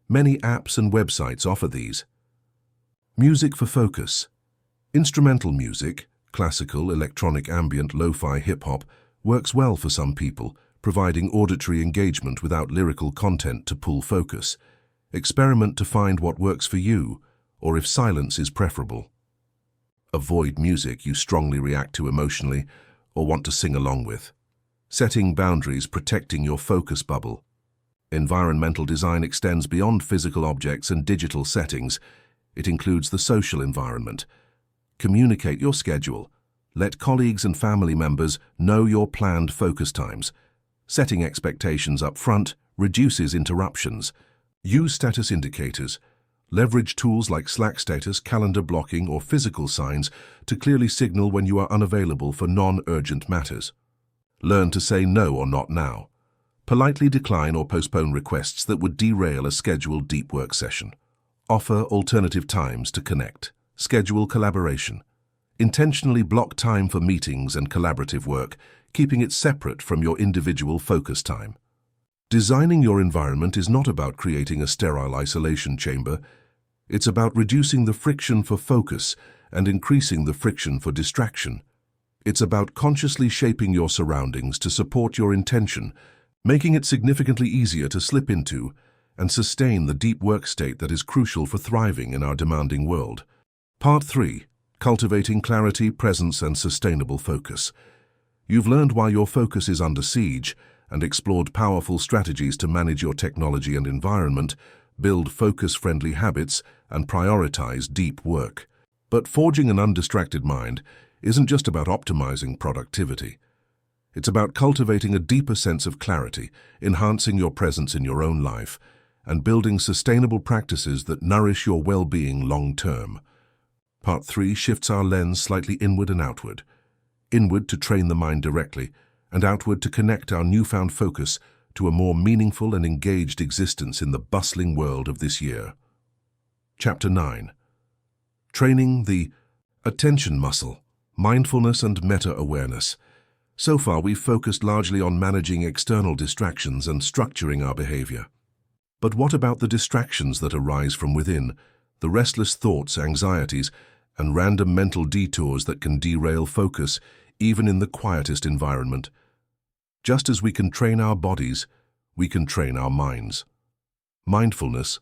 Many apps and websites offer these. Music for focus. Instrumental music, classical, electronic, ambient, lo-fi, hip-hop, works well for some people, providing auditory engagement without lyrical content to pull focus. Experiment to find what works for you, or if silence is preferable. Avoid music you strongly react to emotionally or want to sing along with. Setting boundaries, protecting your focus bubble. Environmental design extends beyond physical objects and digital settings. It includes the social environment. Communicate your schedule. Let colleagues and family members know your planned focus times. Setting expectations up front reduces interruptions. Use status indicators. Leverage tools like Slack status, calendar blocking, or physical signs to clearly signal when you are unavailable for non-urgent matters. Learn to say no or not now. Politely decline or postpone requests that would derail a scheduled deep work session. Offer alternative times to connect. Schedule collaboration. Intentionally block time for meetings and collaborative work, keeping it separate from your individual focus time. Designing your environment is not about creating a sterile isolation chamber. It's about reducing the friction for focus and increasing the friction for distraction. It's about consciously shaping your surroundings to support your intention, making it significantly easier to slip into and sustain the deep work state that is crucial for thriving in our demanding world. Part 3. Cultivating clarity, presence, and sustainable focus. You've learned why your focus is under siege and explored powerful strategies to manage your technology and environment, build focus-friendly habits, and prioritize deep work. But forging an undistracted mind isn't just about optimizing productivity. It's about cultivating a deeper sense of clarity, enhancing your presence in your own life, and building sustainable practices that nourish your well-being long-term. Part 3 shifts our lens slightly inward and outward. Inward to train the mind directly, and outward to connect our newfound focus to a more meaningful and engaged existence in the bustling world of this year. Chapter 9. Training the attention muscle, mindfulness and meta-awareness. So far, we've focused largely on managing external distractions and structuring our behavior. But what about the distractions that arise from within, the restless thoughts, anxieties, and random mental detours that can derail focus even in the quietest environment? Just as we can train our bodies, we can train our minds. Mindfulness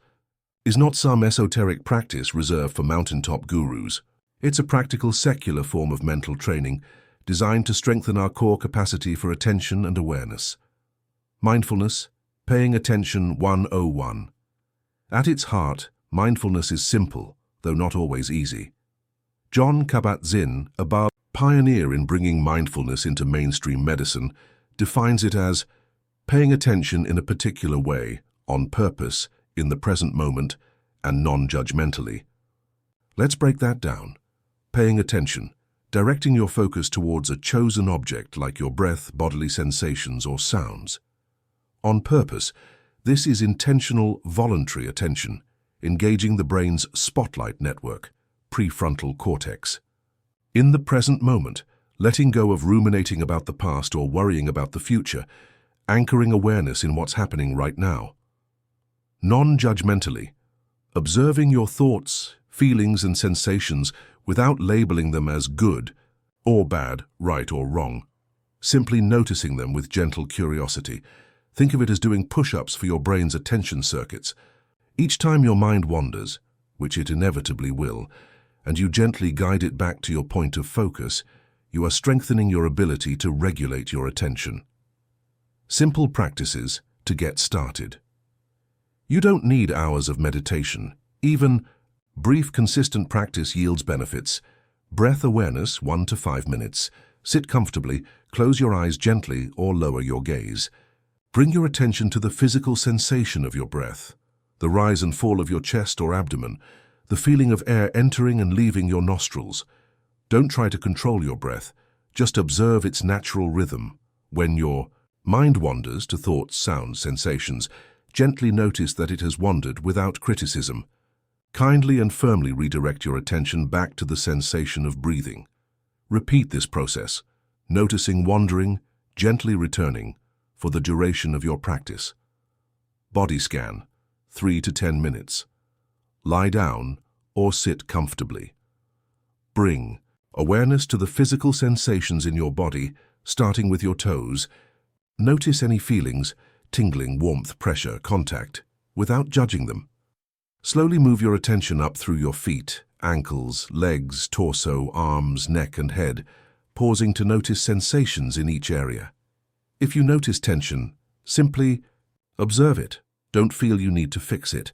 is not some esoteric practice reserved for mountaintop gurus. It's a practical secular form of mental training designed to strengthen our core capacity for attention and awareness. Mindfulness, paying attention 101. At its heart, mindfulness is simple, though not always easy. Jon Kabat-Zinn, a pioneer in bringing mindfulness into mainstream medicine, defines it as paying attention in a particular way, on purpose, in the present moment, and non-judgmentally. Let's break that down. Paying attention, directing your focus towards a chosen object like your breath, bodily sensations, or sounds. On purpose, this is intentional, voluntary attention, engaging the brain's spotlight network, prefrontal cortex. In the present moment, letting go of ruminating about the past or worrying about the future, anchoring awareness in what's happening right now. Non-judgmentally, observing your thoughts, feelings, and sensations without labeling them as good or bad, right or wrong. Simply noticing them with gentle curiosity. Think of it as doing push-ups for your brain's attention circuits. Each time your mind wanders, which it inevitably will, and you gently guide it back to your point of focus, you are strengthening your ability to regulate your attention. Simple practices to get started. You don't need hours of meditation. Even brief, consistent practice yields benefits. Breath awareness, 1 to 5 minutes. Sit comfortably, close your eyes gently or lower your gaze. Bring your attention to the physical sensation of your breath, the rise and fall of your chest or abdomen, the feeling of air entering and leaving your nostrils. Don't try to control your breath, just observe its natural rhythm. When your mind wanders to thoughts, sounds, sensations, gently notice that it has wandered without criticism. Kindly and firmly redirect your attention back to the sensation of breathing. Repeat this process, noticing wandering, gently returning, for the duration of your practice. Body scan, 3 to 10 minutes. Lie down or sit comfortably. Bring awareness to the physical sensations in your body, starting with your toes. Notice any feelings, tingling, warmth, pressure, contact, without judging them. Slowly move your attention up through your feet, ankles, legs, torso, arms, neck, and head, pausing to notice sensations in each area. If you notice tension, simply observe it. Don't feel you need to fix it.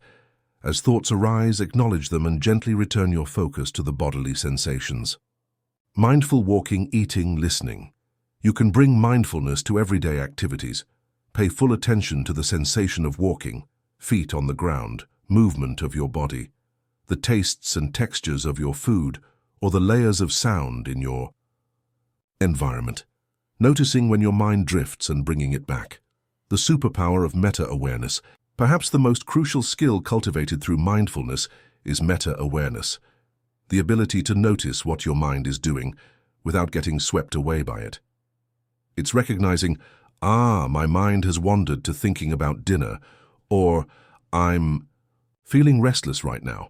As thoughts arise, acknowledge them and gently return your focus to the bodily sensations. Mindful walking, eating, listening. You can bring mindfulness to everyday activities. Pay full attention to the sensation of walking, feet on the ground, movement of your body, the tastes and textures of your food, or the layers of sound in your environment. noticing when your mind drifts and bringing it back. The superpower of meta-awareness. Perhaps the most crucial skill cultivated through mindfulness is meta-awareness, the ability to notice what your mind is doing without getting swept away by it. It's recognizing, my mind has wandered to thinking about dinner, or I'm feeling restless right now.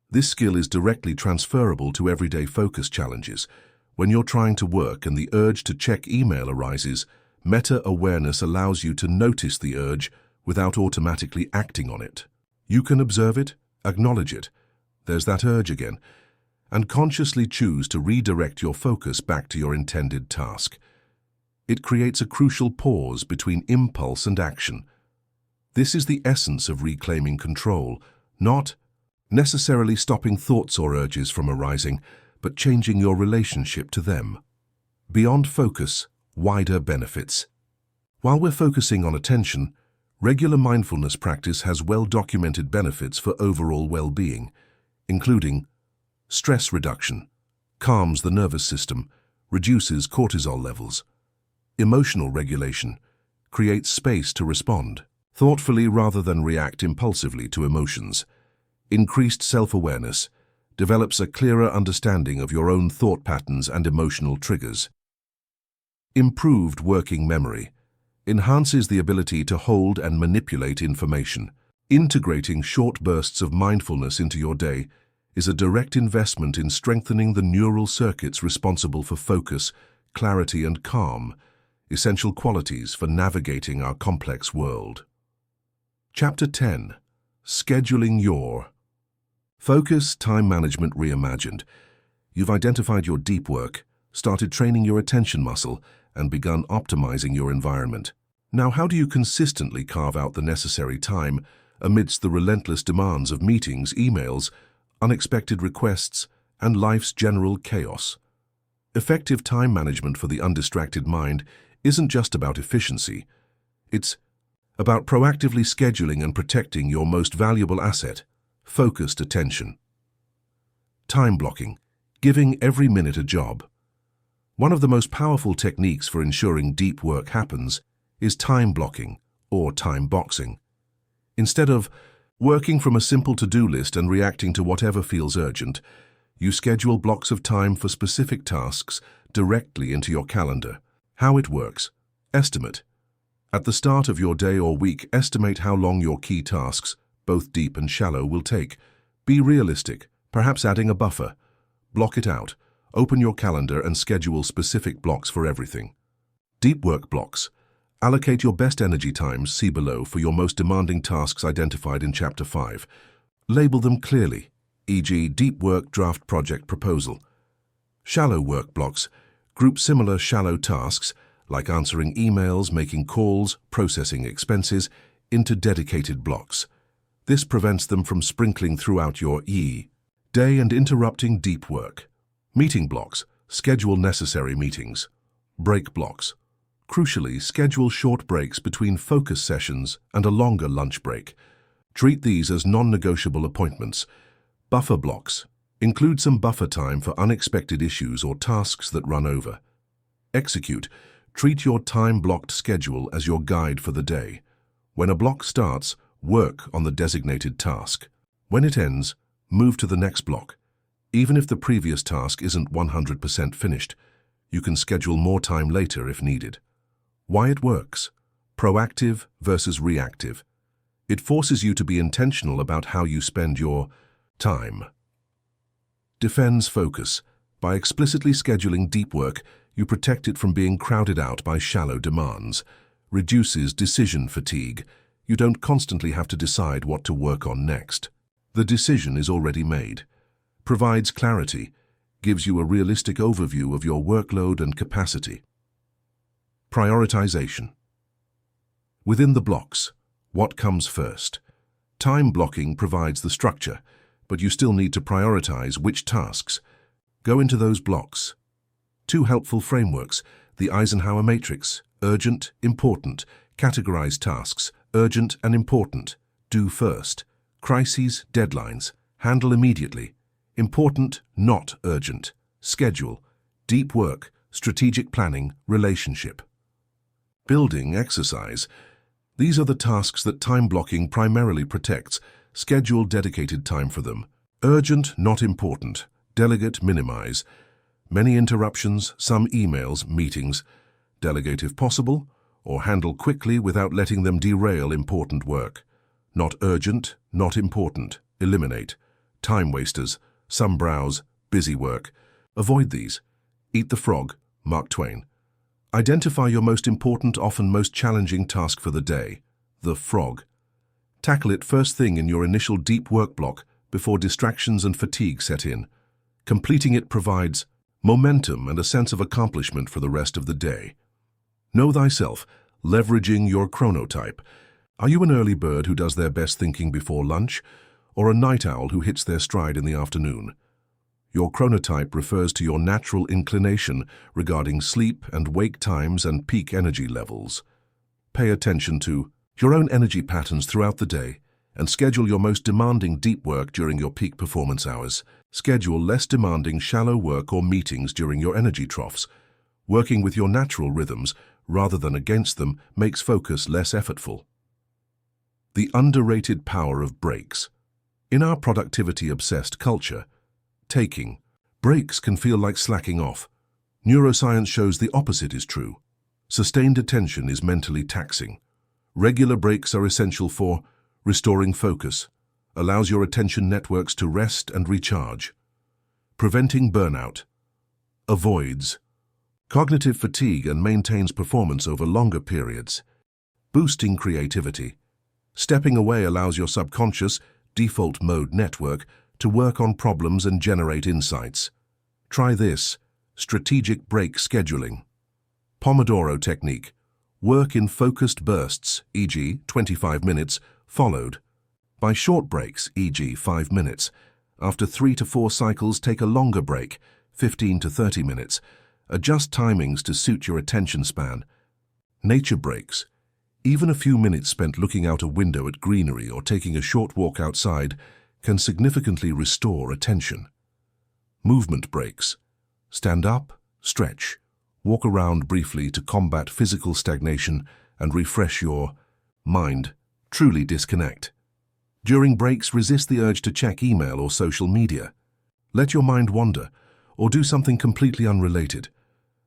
This skill is directly transferable to everyday focus challenges. When you're trying to work and the urge to check email arises, meta-awareness allows you to notice the urge without automatically acting on it. You can observe it, acknowledge it, there's that urge again, and consciously choose to redirect your focus back to your intended task. It creates a crucial pause between impulse and action. This is the essence of reclaiming control, not necessarily stopping thoughts or urges from arising, but changing your relationship to them. Beyond focus, wider benefits. While we're focusing on attention, regular mindfulness practice has well-documented benefits for overall well-being, including stress reduction, calms the nervous system, reduces cortisol levels, emotional regulation, creates space to respond thoughtfully rather than react impulsively to emotions, increased self-awareness, develops a clearer understanding of your own thought patterns and emotional triggers, improved working memory, enhances the ability to hold and manipulate information. Integrating short bursts of mindfulness into your day is a direct investment in strengthening the neural circuits responsible for focus, clarity, and calm, essential qualities for navigating our complex world. Chapter 10. Scheduling your focus, time management reimagined. You've identified your deep work, started training your attention muscle, and begun optimizing your environment. Now, how do you consistently carve out the necessary time amidst the relentless demands of meetings, emails, unexpected requests, and life's general chaos? Effective time management for the undistracted mind isn't just about efficiency. It's about proactively scheduling and protecting your most valuable asset, focused attention. Time blocking, giving every minute a job. One of the most powerful techniques for ensuring deep work happens is time blocking or time boxing. Instead of working from a simple to-do list and reacting to whatever feels urgent, you schedule blocks of time for specific tasks directly into your calendar. How it works. Estimate. At the start of your day or week, estimate how long your key tasks, both deep and shallow, will take. Be realistic, perhaps adding a buffer. Block it out. Open your calendar and schedule specific blocks for everything. Deep work blocks. Allocate your best energy times, see below, for your most demanding tasks identified in Chapter 5. Label them clearly, e.g. deep work draft project proposal. Shallow work blocks. Group similar shallow tasks, like answering emails, making calls, processing expenses, into dedicated blocks. This prevents them from sprinkling throughout your day and interrupting deep work. Meeting blocks. Schedule necessary meetings. Break blocks. Crucially, schedule short breaks between focus sessions and a longer lunch break. Treat these as non-negotiable appointments. Buffer blocks. Include some buffer time for unexpected issues or tasks that run over. Execute. Treat your time-blocked schedule as your guide for the day. When a block starts, work on the designated task. When it ends, move to the next block. Even if the previous task isn't 100% finished, you can schedule more time later if needed. Why it works. Proactive versus reactive. It forces you to be intentional about how you spend your time. Defends focus. By explicitly scheduling deep work, you protect it from being crowded out by shallow demands. Reduces decision fatigue. You don't constantly have to decide what to work on next. The decision is already made. Provides clarity. Gives you a realistic overview of your workload and capacity. Prioritization. Within the blocks, what comes first? Time blocking provides the structure, but you still need to prioritize which tasks. Go into those blocks. 2 helpful frameworks: the Eisenhower matrix, urgent, important, categorize tasks, urgent and important, do first, crises, deadlines, handle immediately, important, not urgent, schedule, deep work, strategic planning, relationship. Building, exercise. These are the tasks that time blocking primarily protects. Schedule dedicated time for them. Urgent, not important. Delegate, minimize. Many interruptions, some emails, meetings. Delegate if possible, or handle quickly without letting them derail important work. Not urgent, not important. Eliminate. Time wasters, some browse, busy work. Avoid these. Eat the frog, Mark Twain. Identify your most important, often most challenging task for the day, the frog. Tackle it first thing in your initial deep work block before distractions and fatigue set in. Completing it provides momentum and a sense of accomplishment for the rest of the day. Know thyself, leveraging your chronotype. Are you an early bird who does their best thinking before lunch, or a night owl who hits their stride in the afternoon? Your chronotype refers to your natural inclination regarding sleep and wake times and peak energy levels. Pay attention to your own energy patterns throughout the day and schedule your most demanding deep work during your peak performance hours. Schedule less demanding shallow work or meetings during your energy troughs. Working with your natural rhythms rather than against them makes focus less effortful. The underrated power of breaks. In our productivity-obsessed culture, taking breaks can feel like slacking off. Neuroscience shows the opposite is true. Sustained attention is mentally taxing. Regular breaks are essential for restoring focus, allows your attention networks to rest and recharge. Preventing burnout. Avoids cognitive fatigue and maintains performance over longer periods. Boosting creativity. Stepping away allows your subconscious, default mode network to work on problems and generate insights. Try this, strategic break scheduling. Pomodoro technique. Work in focused bursts, e.g. 25 minutes, followed by short breaks, e.g. 5 minutes. After 3 to 4 cycles, take a longer break, 15 to 30 minutes. Adjust timings to suit your attention span. Nature breaks. Even a few minutes spent looking out a window at greenery or taking a short walk outside can significantly restore attention. Movement breaks. Stand up, stretch, walk around briefly to combat physical stagnation and refresh your mind. Truly disconnect. During breaks, resist the urge to check email or social media. Let your mind wander, or do something completely unrelated.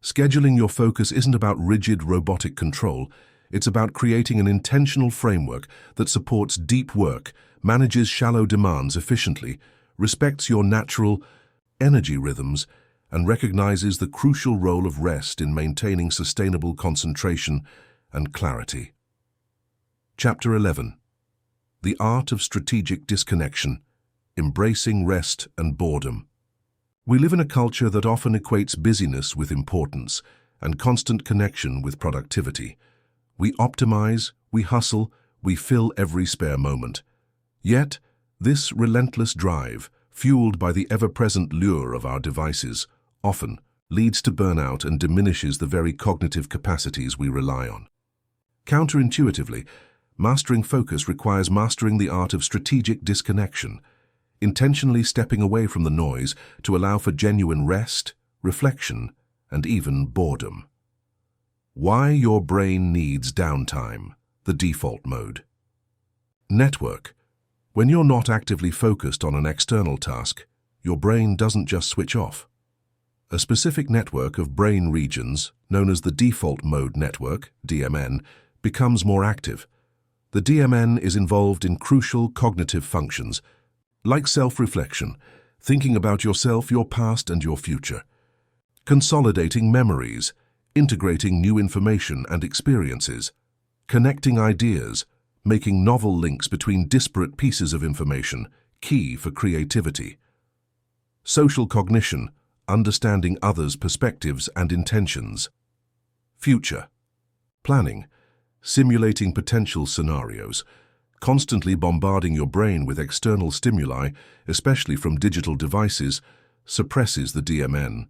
Scheduling your focus isn't about rigid robotic control. It's about creating an intentional framework that supports deep work, manages shallow demands efficiently, respects your natural energy rhythms, and recognizes the crucial role of rest in maintaining sustainable concentration and clarity. Chapter 11. The Art of Strategic Disconnection, Embracing Rest and Boredom. We live in a culture that often equates busyness with importance and constant connection with productivity. We optimize, we hustle, we fill every spare moment. Yet, this relentless drive, fueled by the ever-present lure of our devices, often leads to burnout and diminishes the very cognitive capacities we rely on. Counterintuitively, mastering focus requires mastering the art of strategic disconnection, intentionally stepping away from the noise to allow for genuine rest, reflection, and even boredom. Why your brain needs downtime, the default mode. Network. When you're not actively focused on an external task, your brain doesn't just switch off. A specific network of brain regions, known as the default mode network, DMN, becomes more active. The DMN is involved in crucial cognitive functions, like self-reflection, thinking about yourself, your past, and your future. Consolidating memories, integrating new information and experiences, connecting ideas, making novel links between disparate pieces of information, key for creativity. Social cognition, understanding others' perspectives and intentions. Future. Planning, simulating potential scenarios, constantly bombarding your brain with external stimuli, especially from digital devices, suppresses the DMN.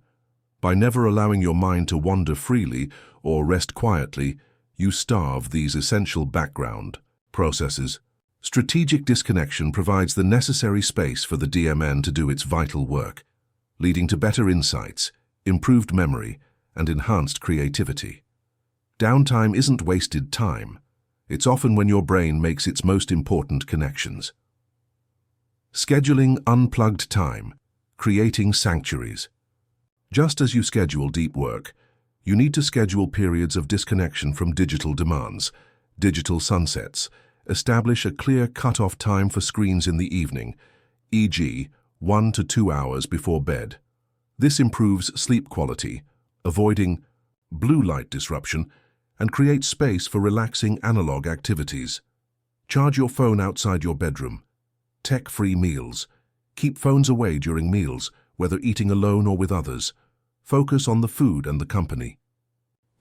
By never allowing your mind to wander freely or rest quietly, you starve these essential background processes. Strategic disconnection provides the necessary space for the DMN to do its vital work, leading to better insights, improved memory, and enhanced creativity. Downtime isn't wasted time. It's often when your brain makes its most important connections. Scheduling unplugged time, creating sanctuaries. Just as you schedule deep work, you need to schedule periods of disconnection from digital demands, digital sunsets. Establish a clear cut-off time for screens in the evening, e.g., 1 to 2 hours before bed. This improves sleep quality, avoiding blue light disruption, and creates space for relaxing analog activities. Charge your phone outside your bedroom. Tech-free meals. Keep phones away during meals, whether eating alone or with others. Focus on the food and the company.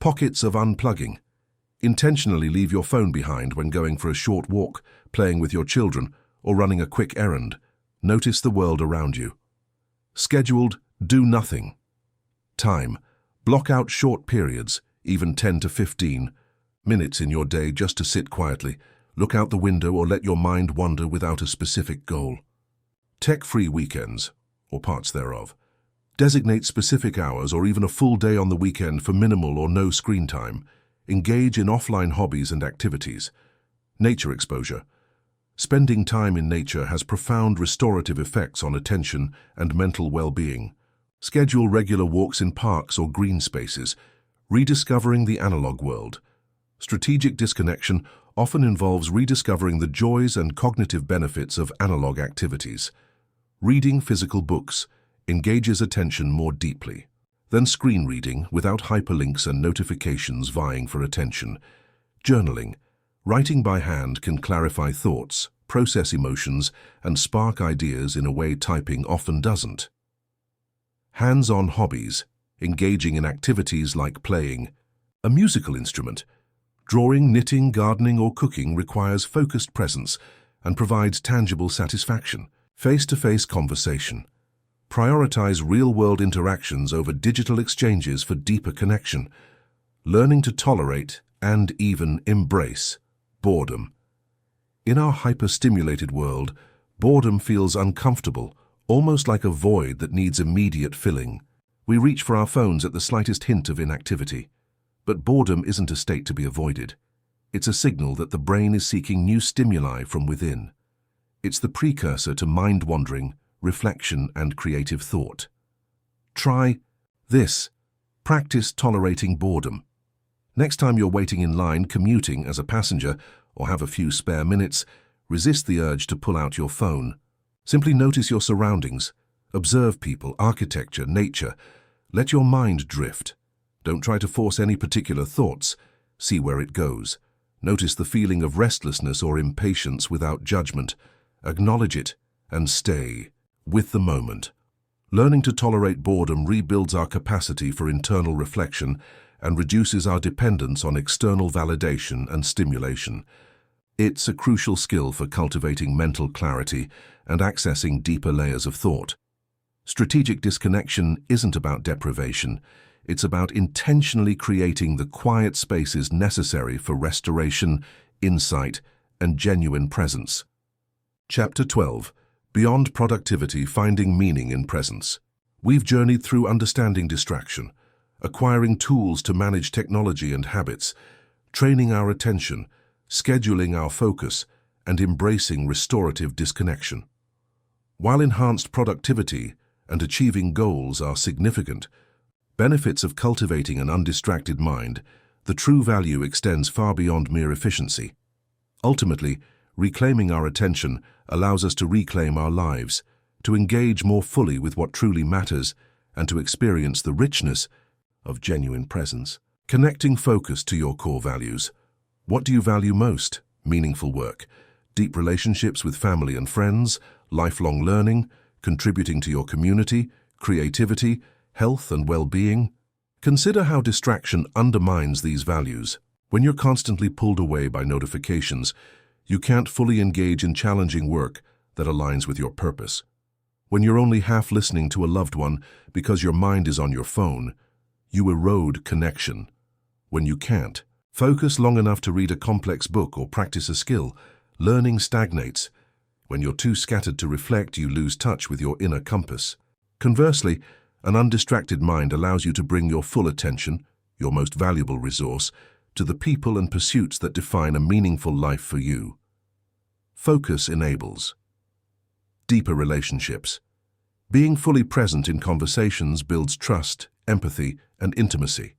Pockets of unplugging. Intentionally leave your phone behind when going for a short walk, playing with your children, or running a quick errand. Notice the world around you. Scheduled do nothing. Time. Block out short periods, even 10 to 15 minutes in your day just to sit quietly, look out the window or let your mind wander without a specific goal. Tech-free weekends, or parts thereof. Designate specific hours or even a full day on the weekend for minimal or no screen time. Engage in offline hobbies and activities. Nature exposure. Spending time in nature has profound restorative effects on attention and mental well-being. Schedule regular walks in parks or green spaces, rediscovering the analog world. Strategic disconnection often involves rediscovering the joys and cognitive benefits of analog activities. Reading physical books engages attention more deeply than screen reading without hyperlinks and notifications vying for attention. Journaling. Writing by hand can clarify thoughts, process emotions, and spark ideas in a way typing often doesn't. Hands-on hobbies. Engaging in activities like playing a musical instrument. Drawing, knitting, gardening, or cooking requires focused presence and provides tangible satisfaction. Face-to-face conversation. Prioritize real-world interactions over digital exchanges for deeper connection. Learning to tolerate and even embrace boredom. In our hyper-stimulated world, boredom feels uncomfortable, almost like a void that needs immediate filling. We reach for our phones at the slightest hint of inactivity. But boredom isn't a state to be avoided. It's a signal that the brain is seeking new stimuli from within. It's the precursor to mind-wandering, reflection, and creative thought. Try this. Practice tolerating boredom. Next time you're waiting in line, commuting as a passenger, or have a few spare minutes, resist the urge to pull out your phone. Simply notice your surroundings. Observe people, architecture, nature. Let your mind drift. Don't try to force any particular thoughts. See where it goes. Notice the feeling of restlessness or impatience without judgment. Acknowledge it and stay with the moment. Learning to tolerate boredom rebuilds our capacity for internal reflection and reduces our dependence on external validation and stimulation. It's a crucial skill for cultivating mental clarity and accessing deeper layers of thought. Strategic disconnection isn't about deprivation. It's about intentionally creating the quiet spaces necessary for restoration, insight, and genuine presence. Chapter 12. Beyond Productivity, Finding Meaning in Presence. We've journeyed through understanding distraction, acquiring tools to manage technology and habits, training our attention, scheduling our focus, and embracing restorative disconnection. While enhanced productivity and achieving goals are significant benefits of cultivating an undistracted mind, the true value extends far beyond mere efficiency. Ultimately, reclaiming our attention allows us to reclaim our lives, to engage more fully with what truly matters, and to experience the richness of genuine presence. Connecting focus to your core values. What do you value most? Meaningful work, deep relationships with family and friends, lifelong learning, contributing to your community, creativity, health and well-being? Consider how distraction undermines these values. When you're constantly pulled away by notifications, you can't fully engage in challenging work that aligns with your purpose. When you're only half listening to a loved one because your mind is on your phone, you erode connection. When you can't focus long enough to read a complex book or practice a skill, learning stagnates. When you're too scattered to reflect, you lose touch with your inner compass. Conversely, An undistracted mind allows you to bring your full attention, your most valuable resource, to the people and pursuits that define a meaningful life for you. Focus enables deeper relationships. Being fully present in conversations builds trust, empathy, and intimacy.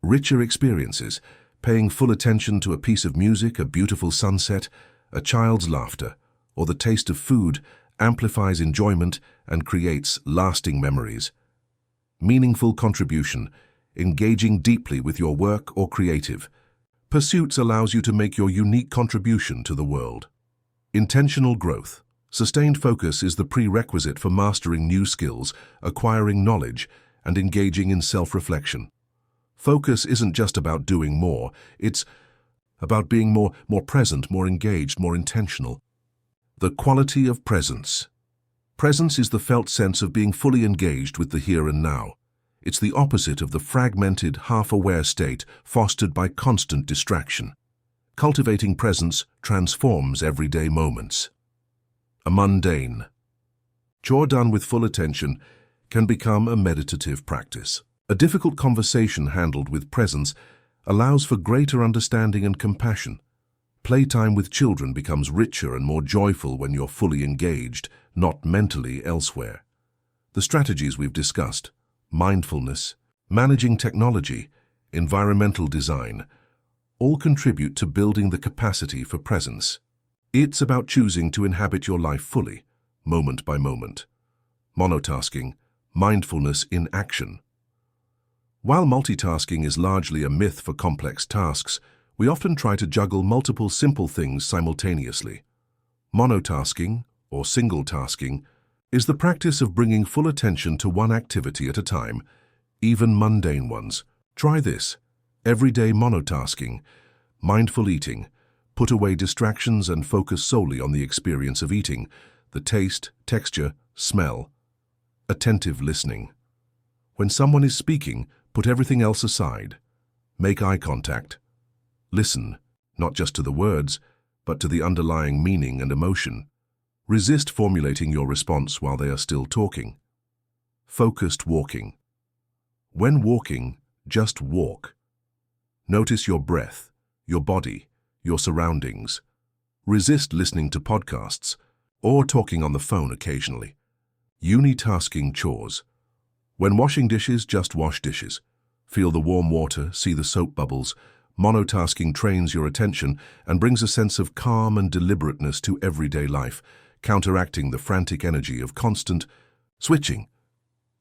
Richer experiences. Paying full attention to a piece of music, a beautiful sunset, a child's laughter, or the taste of food amplifies enjoyment and creates lasting memories. Meaningful contribution. Engaging deeply with your work or creative pursuits allows you to make your unique contribution to the world. Intentional growth. Sustained focus is the prerequisite for mastering new skills, acquiring knowledge, and engaging in self-reflection. Focus isn't just about doing more, it's about being more present, more engaged, more intentional. The quality of presence. Presence is the felt sense of being fully engaged with the here and now. It's the opposite of the fragmented, half-aware state fostered by constant distraction. Cultivating presence transforms everyday moments. A mundane chore done with full attention can become a meditative practice. A difficult conversation handled with presence allows for greater understanding and compassion. Playtime with children becomes richer and more joyful when you're fully engaged, not mentally elsewhere. The strategies we've discussed, mindfulness, managing technology, environmental design, all contribute to building the capacity for presence. It's about choosing to inhabit your life fully, moment by moment. Monotasking, mindfulness in action. While multitasking is largely a myth for complex tasks, we often try to juggle multiple simple things simultaneously. Monotasking, or single tasking, is the practice of bringing full attention to one activity at a time, even mundane ones. Try this. Everyday monotasking, mindful eating. Put away distractions and focus solely on the experience of eating, the taste, texture, smell. Attentive listening. When someone is speaking, put everything else aside. Make eye contact. Listen, not just to the words, but to the underlying meaning and emotion. Resist formulating your response while they are still talking. Focused walking. When walking, just walk. Notice your breath, your body, your surroundings. Resist listening to podcasts or talking on the phone occasionally. Unitasking chores. When washing dishes, just wash dishes. Feel the warm water, see the soap bubbles. Monotasking trains your attention and brings a sense of calm and deliberateness to everyday life, counteracting the frantic energy of constant switching.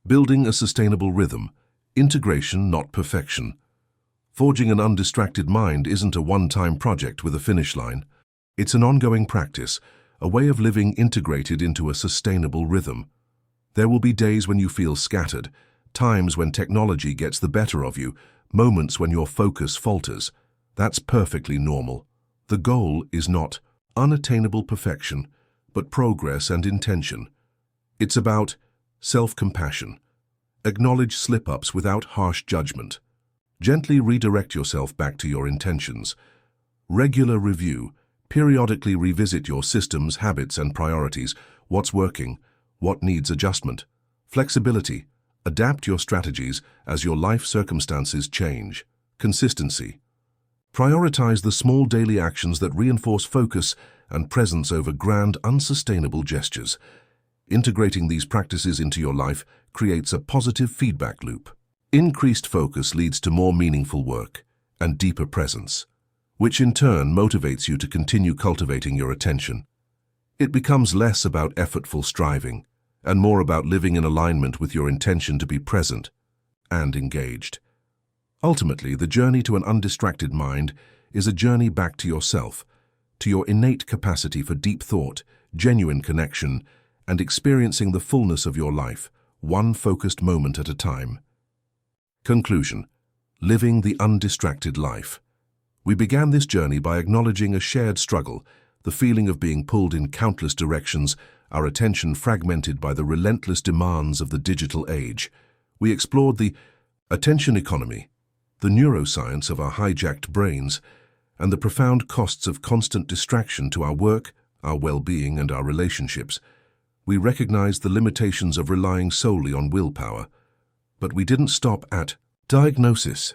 Building a sustainable rhythm. Integration, not perfection. Forging an undistracted mind isn't a one-time project with a finish line. It's an ongoing practice, a way of living integrated into a sustainable rhythm. There will be days when you feel scattered, times when technology gets the better of you, moments when your focus falters. That's perfectly normal. The goal is not unattainable perfection, but progress and intention. It's about self-compassion. Acknowledge slip-ups without harsh judgment. Gently redirect yourself back to your intentions. Regular review. Periodically revisit your systems, habits, and priorities. What's working? What needs adjustment? Flexibility. Adapt your strategies as your life circumstances change. Consistency. Prioritize the small daily actions that reinforce focus and presence over grand, unsustainable gestures. Integrating these practices into your life creates a positive feedback loop. Increased focus leads to more meaningful work and deeper presence, which in turn motivates you to continue cultivating your attention. It becomes less about effortful striving and more about living in alignment with your intention to be present and engaged. Ultimately, the journey to an undistracted mind is a journey back to yourself, to your innate capacity for deep thought, genuine connection, and experiencing the fullness of your life, one focused moment at a time. Conclusion. Living the undistracted life. We began this journey by acknowledging a shared struggle, the feeling of being pulled in countless directions, our attention fragmented by the relentless demands of the digital age. We explored the attention economy, the neuroscience of our hijacked brains, and the profound costs of constant distraction to our work, our well-being, and our relationships. We recognized the limitations of relying solely on willpower, But we didn't stop at diagnosis.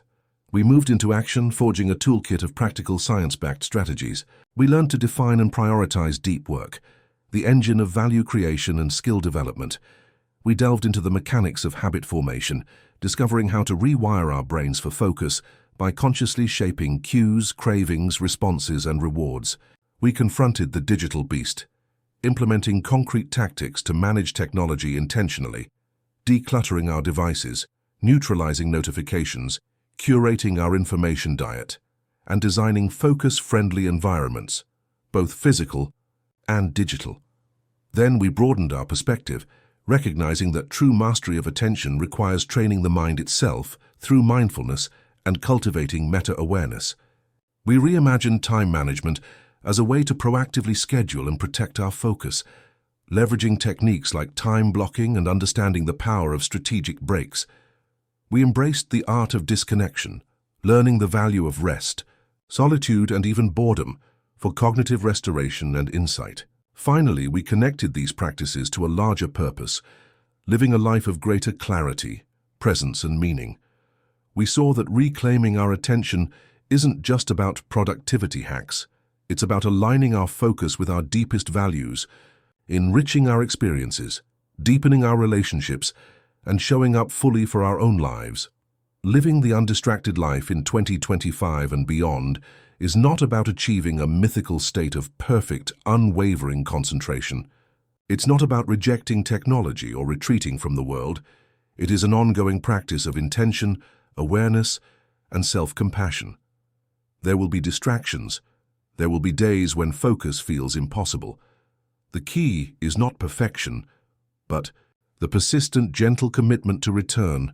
We moved into action, forging a toolkit of practical science-backed strategies. We learned to define and prioritize deep work, the engine of value creation and skill development. We delved into the mechanics of habit formation, discovering how to rewire our brains for focus by consciously shaping cues, cravings, responses, and rewards. We confronted the digital beast, implementing concrete tactics to manage technology intentionally, decluttering our devices, neutralizing notifications, curating our information diet, and designing focus-friendly environments, both physical and digital. Then we broadened our perspective, recognizing that true mastery of attention requires training the mind itself through mindfulness and cultivating meta-awareness. We reimagined time management as a way to proactively schedule and protect our focus, leveraging techniques like time blocking and understanding the power of strategic breaks. We embraced the art of disconnection, learning the value of rest, solitude, and even boredom for cognitive restoration and insight. Finally, we connected these practices to a larger purpose, living a life of greater clarity, presence, and meaning. We saw that reclaiming our attention isn't just about productivity hacks. It's about aligning our focus with our deepest values, enriching our experiences, deepening our relationships, and showing up fully for our own lives. Living the undistracted life in 2025 and beyond is not about achieving a mythical state of perfect, unwavering concentration. It's not about rejecting technology or retreating from the world. It is an ongoing practice of intention, awareness, and self-compassion. There will be distractions. There will be days when focus feels impossible. The key is not perfection, but the persistent, gentle commitment to return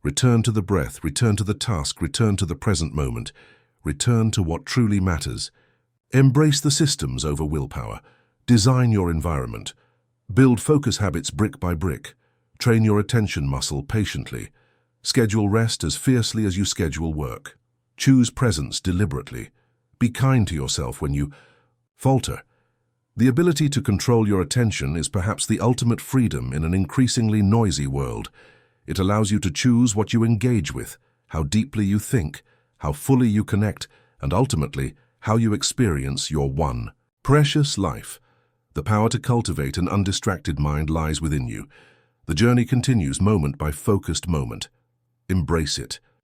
to the breath, return to the task, return to the present moment, return to what truly matters. Embrace the systems over willpower. Design your environment. Build focus habits brick by brick. Train your attention muscle patiently. Schedule rest as fiercely as you schedule work. Choose presence deliberately. Be kind to yourself when you falter. The ability to control your attention is perhaps the ultimate freedom in an increasingly noisy world. It allows you to choose what you engage with, how deeply you think, how fully you connect, and ultimately, how you experience your one precious life. The power to cultivate an undistracted mind lies within you. The journey continues moment by focused moment. Embrace it.